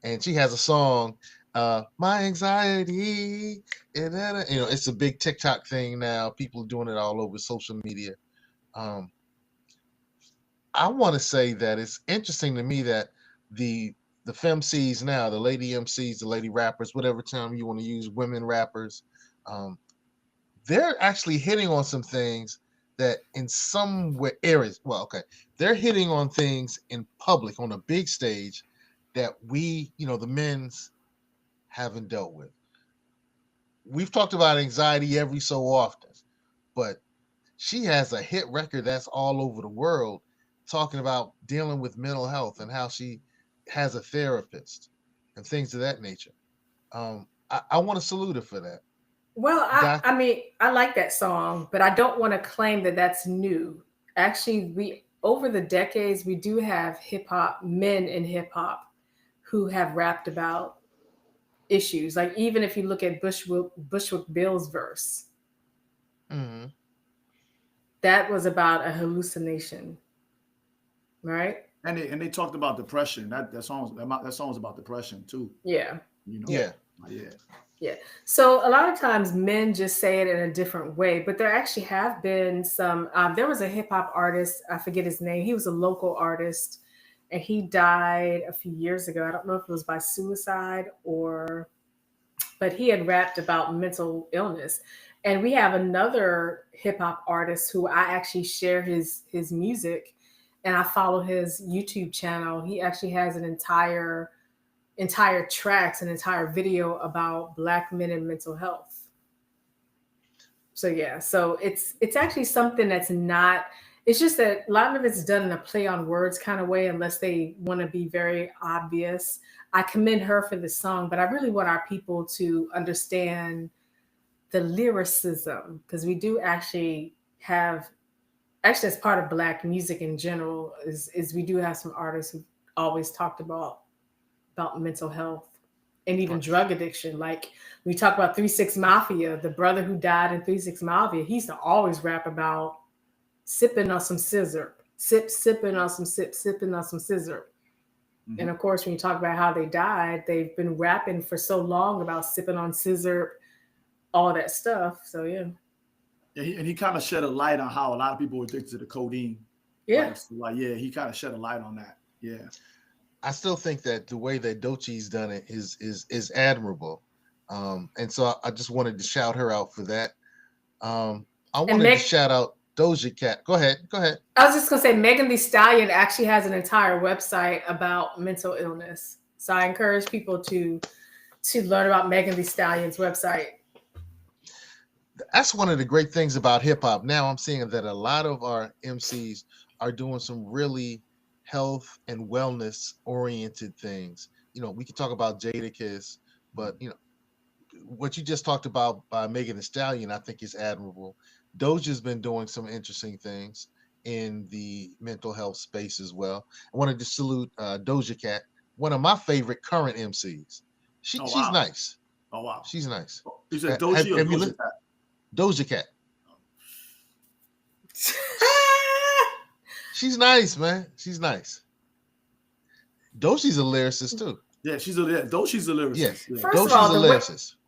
Speaker 1: And she has a song, My Anxiety. It's a big TikTok thing now. People are doing it all over social media. I want to say that it's interesting to me that the femcs now, the lady MCs, the lady rappers, whatever term you want to use, women rappers, they're actually hitting on some things that in some areas, they're hitting on things in public on a big stage that we, the men's haven't dealt with. We've talked about anxiety every so often, but she has a hit record that's all over the world talking about dealing with mental health and how she has a therapist and things of that nature. I want to salute her for that.
Speaker 2: Well, I mean, I like that song, but I don't want to claim that that's new. Actually, we over the decades, we do have hip hop, men in hip hop who have rapped about issues. Like even if you look at Bushwick Bill's verse,
Speaker 1: mm-hmm.
Speaker 2: that was about a hallucination, right?
Speaker 3: And they talked about depression. That song was about depression too.
Speaker 2: Yeah.
Speaker 1: Yeah.
Speaker 2: Yeah. So a lot of times men just say it in a different way, but there actually have been some. There was a hip hop artist, I forget his name. He was a local artist. And he died a few years ago. I don't know if it was by suicide but he had rapped about mental illness. And we have another hip hop artist who I actually share his music, and I follow his YouTube channel. He actually has an entire tracks, an entire video about Black men and mental health. So yeah, so it's actually something that's not. It's just that a lot of it's done in a play on words kind of way, unless they want to be very obvious. I commend her for this song, but I really want our people to understand the lyricism, because we do actually have, as part of Black music in general, is we do have some artists who always talked about mental health and even drug addiction. Like we talk about 3 6 Mafia, the brother who died in 3 6 Mafia, he used to always rap about sipping on some scissor, sipping on some scissor. Mm-hmm. And of course, when you talk about how they died, they've been rapping for so long about sipping on scissor, all that stuff. So yeah.
Speaker 3: and he kind of shed a light on how a lot of people were addicted to codeine.
Speaker 2: Yeah.
Speaker 3: Yeah, he kind of shed a light on that. Yeah.
Speaker 1: I still think that the way that Doechie's done it is admirable. And so I just wanted to shout her out for that. I
Speaker 2: And
Speaker 1: wanted to shout out Doja Cat. Go ahead.
Speaker 2: I was just gonna say Megan Thee Stallion actually has an entire website about mental illness. So I encourage people to learn about Megan Thee Stallion's website.
Speaker 1: That's one of the great things about hip hop. Now I'm seeing that a lot of our MCs are doing some really health and wellness oriented things. We can talk about Jadakiss, but what you just talked about by Megan Thee Stallion, I think is admirable. Doja's been doing some interesting things in the mental health space as well. I wanted to salute Doja Cat, one of my favorite current MCs. She's nice.
Speaker 3: Oh wow,
Speaker 1: she's nice.
Speaker 3: You said Doja or Doja Cat?
Speaker 1: Doja Cat. She's nice, man. She's nice. Doja's a lyricist too.
Speaker 3: Yeah, she's a lyricist.
Speaker 1: Yes.
Speaker 3: Yeah.
Speaker 2: First of all,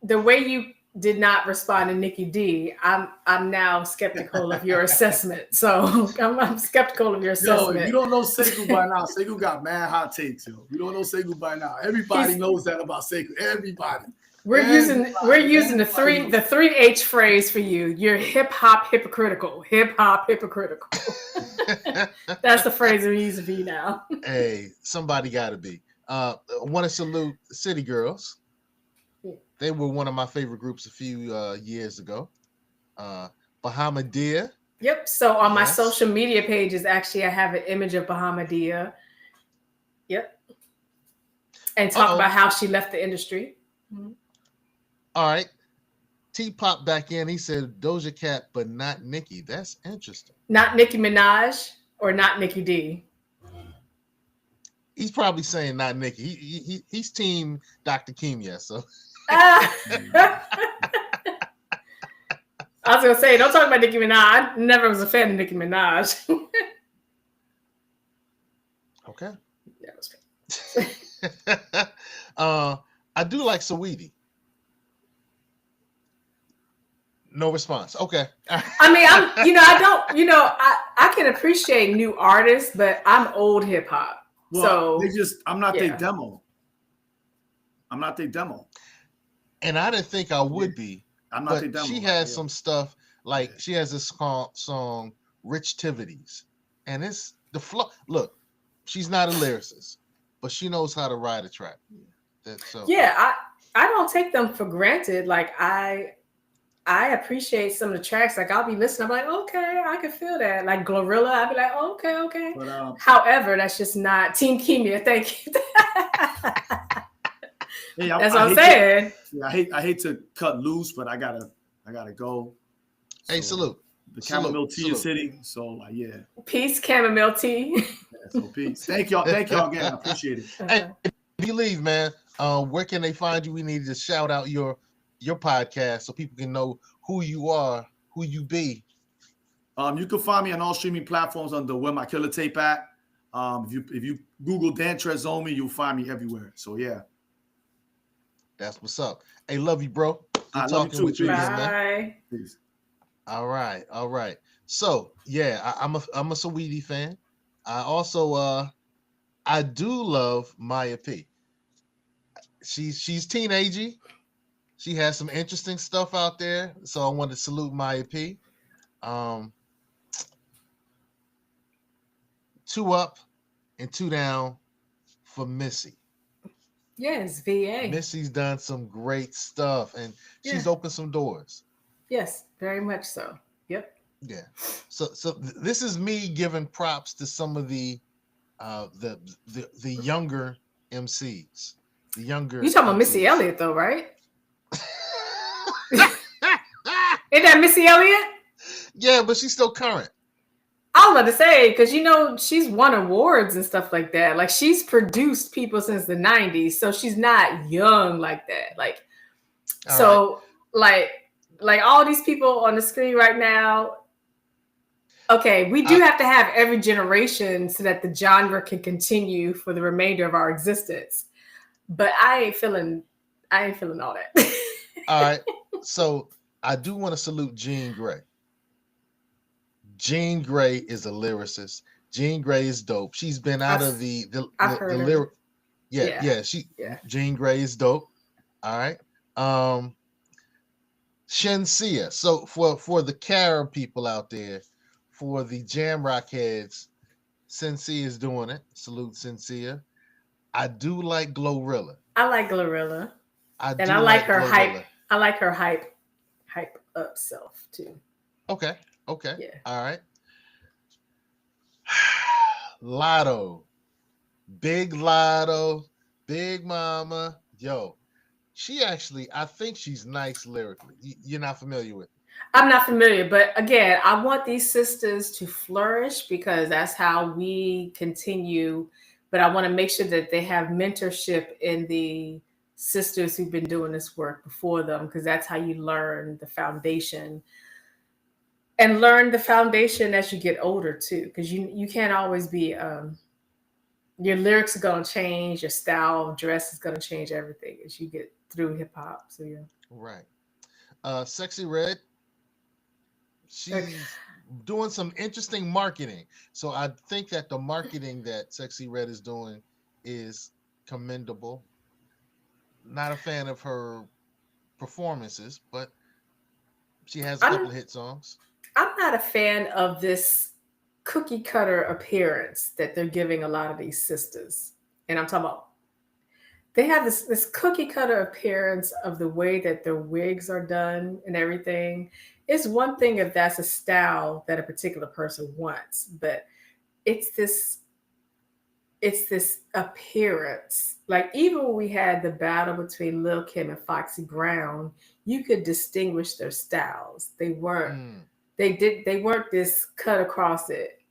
Speaker 2: the way you did not respond to Nikki D, I'm now skeptical of your assessment. So I'm skeptical of your assessment.
Speaker 3: Yo, you don't know Sekou by now. Sekou got mad hot takes, yo. You don't know Sekou by now. Everybody knows that about Sekou. Everybody.
Speaker 2: We're using the 3H phrase for you. You're hip hop hypocritical. Hip hop hypocritical. That's the phrase we're using for you now.
Speaker 1: Hey, somebody got to be. I want to salute City Girls. They were one of my favorite groups a few years ago. Bahamadia.
Speaker 2: Yep. So on my social media pages, actually, I have an image of Bahamadia. Yep. And talk about how she left the industry. Mm-hmm.
Speaker 1: All right. T popped back in. He said Doja Cat, but not Nicki. That's interesting.
Speaker 2: Not Nicki Minaj or not Nicki D.
Speaker 1: He's probably saying not Nicki. He's team Dr. Kimia. So.
Speaker 2: I was gonna say, don't talk about Nicki Minaj. I never was a fan of Nicki Minaj.
Speaker 1: Okay.
Speaker 2: That was
Speaker 1: fair. I do like Saweetie. No response. Okay.
Speaker 2: I mean, I can appreciate new artists, but I'm old hip hop.
Speaker 3: Well, I'm not their demo. I'm not their demo.
Speaker 1: And I didn't think I would be.
Speaker 3: I'm not their demo.
Speaker 1: She has some stuff she has this song, Rich Tivities. And it's the flow. Look, she's not a lyricist, but she knows how to ride a track.
Speaker 2: I don't take them for granted. Like I appreciate some of the tracks. Like I'll be listening, I'm like, okay, I can feel that. Like Glorilla, I'll be like, okay. But, however, that's just not Team Kimia. Thank you. That's what I'm saying.
Speaker 3: I hate to cut loose, but I gotta go.
Speaker 1: Hey, salute.
Speaker 3: The chamomile tea is hitting, so yeah.
Speaker 2: Peace, chamomile tea.
Speaker 3: So peace. Thank y'all again. I appreciate it.
Speaker 1: Hey, if you leave, man, where can they find you? We need to shout out your podcast so people can know who you are, who you be.
Speaker 3: You can find me on all streaming platforms under Where My Killer Tape at. If you Google Dan Trezzomi, you'll find me everywhere. So yeah.
Speaker 1: That's what's up. Hey, love you, bro.
Speaker 3: I love you too.
Speaker 1: With you
Speaker 2: Bye.
Speaker 1: again, man.
Speaker 3: Peace.
Speaker 1: All right. So I'm a Saweetie fan. I also I do love Maya P. She's teenagey. She has some interesting stuff out there. So I want to salute Maya P. 2 up and 2 down for Missy.
Speaker 2: Yes, VA.
Speaker 1: Missy's done some great stuff and she's opened some doors.
Speaker 2: Yes, very much so. Yep.
Speaker 1: Yeah. So this is me giving props to some of the younger MCs. The younger.
Speaker 2: You talking about Missy Elliott though, right? Ain't that Missy Elliott?
Speaker 1: Yeah, but she's still current.
Speaker 2: I was about to say, because she's won awards and stuff like that. Like she's produced people since the 90s, so she's not young like that. Like, like all these people on the screen right now. Okay, we do have to have every generation so that the genre can continue for the remainder of our existence. But I ain't feeling all that.
Speaker 1: All right. So I do want to salute Jean Grey. Jean Grey is a lyricist. Jean Grey is dope. She's been out
Speaker 2: I've
Speaker 1: of
Speaker 2: I've
Speaker 1: the
Speaker 2: heard her.
Speaker 1: lyric. Yeah,
Speaker 2: Yeah,
Speaker 1: yeah.
Speaker 2: yeah.
Speaker 1: Jean Grey is dope. All right. Um, Shensia. So for the Carib people out there, for the jam rock heads, Shensia is doing it. Salute Shensia. I do like Glorilla.
Speaker 2: I like Glorilla,
Speaker 1: I
Speaker 2: and
Speaker 1: do like Glorilla.
Speaker 2: I like her hype up self too.
Speaker 1: Okay, okay,
Speaker 2: Yeah.
Speaker 1: all right. Lotto, Big Lotto, Big Mama. Yo, she actually, I think she's nice lyrically. You're not familiar with
Speaker 2: I'm not familiar, but again, I want these sisters to flourish because that's how we continue. But I want to make sure that they have mentorship in the sisters who've been doing this work before them, because that's how you learn the foundation and learn the foundation as you get older too. Because you can't always be your lyrics are gonna change, your style of dress is gonna change everything as you get through hip hop. So yeah.
Speaker 1: right. Sexy Red, she's doing some interesting marketing. So I think that the marketing that Sexy Red is doing is commendable. Not a fan of her performances, but she has a couple
Speaker 2: I'm
Speaker 1: of hit songs.
Speaker 2: I'm not a fan of this cookie cutter appearance that they're giving a lot of these sisters. And I'm talking about they have this cookie cutter appearance of the way that their wigs are done and everything. It's one thing if that's a style that a particular person wants, but it's this it's this appearance. Like even when we had the battle between Lil Kim and Foxy Brown, you could distinguish their styles.
Speaker 1: Mm,
Speaker 2: They weren't this cut across it,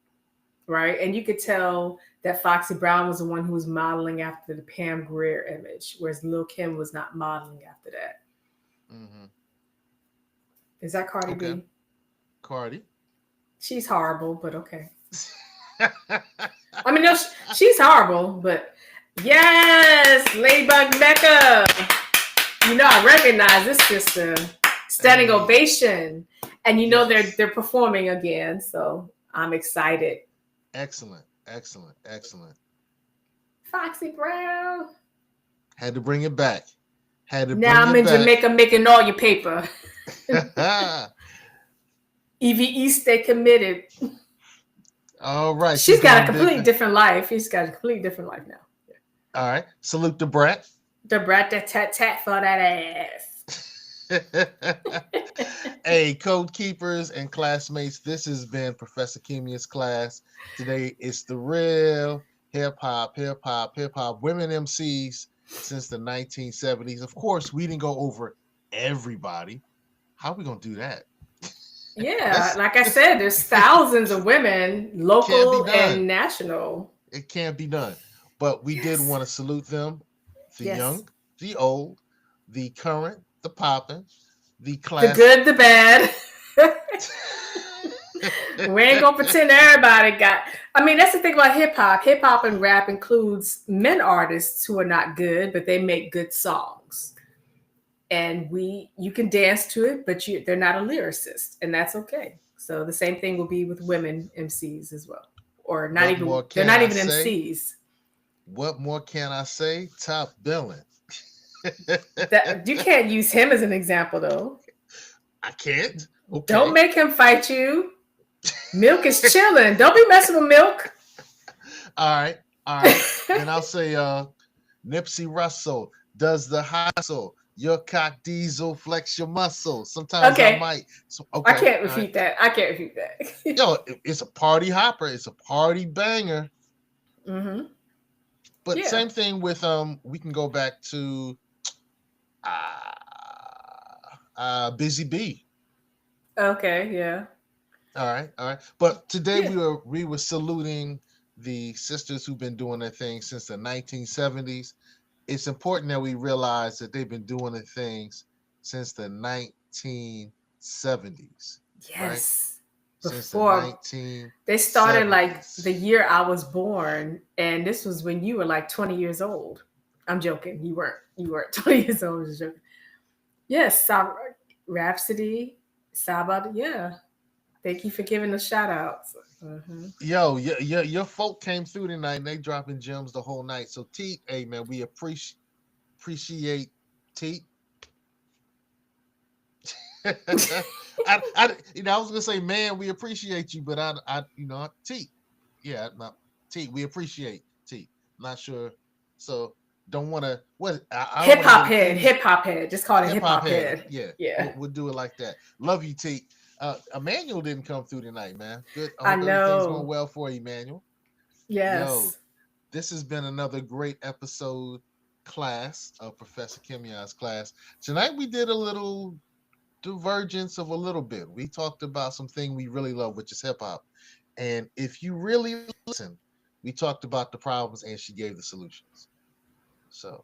Speaker 2: right? And you could tell that Foxy Brown was the one who was modeling after the Pam Grier image, whereas Lil Kim was not modeling after that.
Speaker 1: hmm.
Speaker 2: Is that Cardi
Speaker 1: Okay.
Speaker 2: B?
Speaker 1: Cardi.
Speaker 2: She's horrible, but okay. I mean, no, she's horrible, but yes, Ladybug Mecca. You know, I recognize this sister. Standing
Speaker 1: Hey,
Speaker 2: ovation, and you know
Speaker 1: yes.
Speaker 2: they're performing again, so I'm excited.
Speaker 1: Excellent. Excellent. Excellent.
Speaker 2: Foxy Brown.
Speaker 1: Had to bring it back. Had to
Speaker 2: Now
Speaker 1: bring
Speaker 2: I'm
Speaker 1: it
Speaker 2: in
Speaker 1: back.
Speaker 2: Jamaica making all your paper. Eve stay committed.
Speaker 1: All right.
Speaker 2: She's
Speaker 1: She's
Speaker 2: got a
Speaker 1: doing big
Speaker 2: completely
Speaker 1: thing.
Speaker 2: different life. She's got a completely different life now.
Speaker 1: All right. Salute the brat.
Speaker 2: The brat that tat tat for that ass.
Speaker 1: Hey, code keepers and classmates, this has been Professor Kimia's class. Today it's the real hip hop, hip hop, hip hop women MCs since the 1970s. Of course, we didn't go over everybody. How are we gonna do that?
Speaker 2: Yeah,
Speaker 1: That's
Speaker 2: like I
Speaker 1: this
Speaker 2: said, there's thousands of women,
Speaker 1: can't be
Speaker 2: local
Speaker 1: done.
Speaker 2: and national.
Speaker 1: It can't be done. But we did
Speaker 2: Yes.
Speaker 1: want to salute them, the
Speaker 2: Yes.
Speaker 1: young, the old, the current, the poppin', the
Speaker 2: The
Speaker 1: classic.
Speaker 2: good, the bad. We ain't gonna pretend everybody got. I mean, that's the thing about hip hop. Hip hop and rap includes men artists who are not good, but they make good songs. And you can dance to it, but they're not a lyricist, and that's okay. So the same thing will be with women MCs as well, or not
Speaker 1: What
Speaker 2: even.
Speaker 1: more
Speaker 2: They're
Speaker 1: can
Speaker 2: not
Speaker 1: I
Speaker 2: even
Speaker 1: say?
Speaker 2: MCs.
Speaker 1: What more can I say? Top billing.
Speaker 2: That you can't use him as an example though.
Speaker 1: I can't.
Speaker 2: Don't
Speaker 1: Okay.
Speaker 2: make him fight you. Milk is chilling. Don't be messing with Milk.
Speaker 1: All right. All right. Then I'll say Nipsey Russell does the hustle. Your cock diesel flex your muscle. Sometimes I
Speaker 2: Okay,
Speaker 1: might. So,
Speaker 2: I
Speaker 1: okay.
Speaker 2: can't
Speaker 1: All right.
Speaker 2: refute that. I can't refute that.
Speaker 1: Yo, it's a party hopper. It's a party banger.
Speaker 2: Hmm.
Speaker 1: But
Speaker 2: Yeah.
Speaker 1: same thing with we can go back to uh Busy Bee.
Speaker 2: Okay. Yeah.
Speaker 1: All right, all right. But today
Speaker 2: Yeah.
Speaker 1: we were saluting the sisters who've been doing their thing since the 1970s. It's important that we realize that they've been doing their things since the 1970s, right?
Speaker 2: Yes.
Speaker 1: Since the
Speaker 2: Before they started like the
Speaker 1: 1970s.
Speaker 2: year I was born, and this was when you were like 20 years old. I'm joking. You weren't. You weren't 20 years old. I was just joking. Yes. Rhapsody. Sabbath. Yeah. Thank you for giving us shout outs. Mm-hmm.
Speaker 1: Yo, your folk came through tonight and they dropping gems the whole night. So T, hey man, we appreciate T. I was gonna say, man, we appreciate you, but T, yeah, no, T, we appreciate T. Not sure, so don't want to. What I don't want to get accused.
Speaker 2: Hip hop head. Just call it
Speaker 1: Hip
Speaker 2: hip
Speaker 1: hop
Speaker 2: hop
Speaker 1: head,
Speaker 2: head.
Speaker 1: yeah,
Speaker 2: Yeah,
Speaker 1: we'll do it like that. Love you, T. Emmanuel didn't come through tonight, man. Good. I
Speaker 2: I
Speaker 1: hope everything's going
Speaker 2: know.
Speaker 1: well for you, Emmanuel. Yo,
Speaker 2: Yes.
Speaker 1: this has been another great episode class of Professor Kimia's class. Tonight we did a little divergence of a little bit. We talked about something we really love, which is hip hop. And if you really listen, we talked about the problems and she gave the solutions. So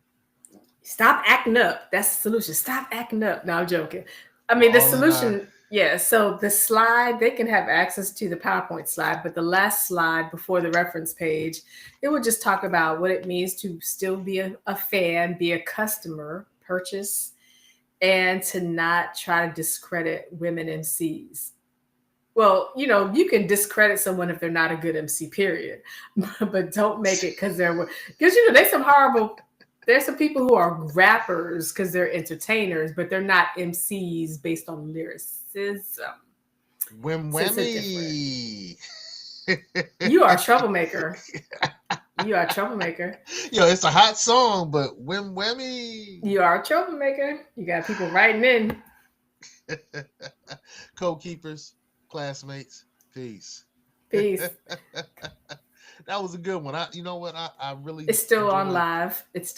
Speaker 2: Stop acting up. That's the solution. Stop acting up. No, I'm joking. I
Speaker 1: we're
Speaker 2: mean, the
Speaker 1: all in our
Speaker 2: solution, yeah. So the slide, they can have access to the PowerPoint slide, but the last slide before the reference page, it would just talk about what it means to still be a fan, be a customer, purchase, and to not try to discredit women MCs. Well, you can discredit someone if they're not a good MC, period. But don't make it because there's some people who are rappers because they're entertainers, but they're not MCs based on lyricism.
Speaker 1: Wim
Speaker 2: So it's a
Speaker 1: Wemmy.
Speaker 2: You are a troublemaker. You are a troublemaker.
Speaker 1: Yo, it's a hot song, but Wim Wemmy.
Speaker 2: You are a troublemaker. You got people writing in.
Speaker 1: Co-keepers, classmates, peace.
Speaker 2: Peace.
Speaker 1: That was a good one. You know what? I really
Speaker 2: It's still on
Speaker 1: enjoyed.
Speaker 2: live. It's still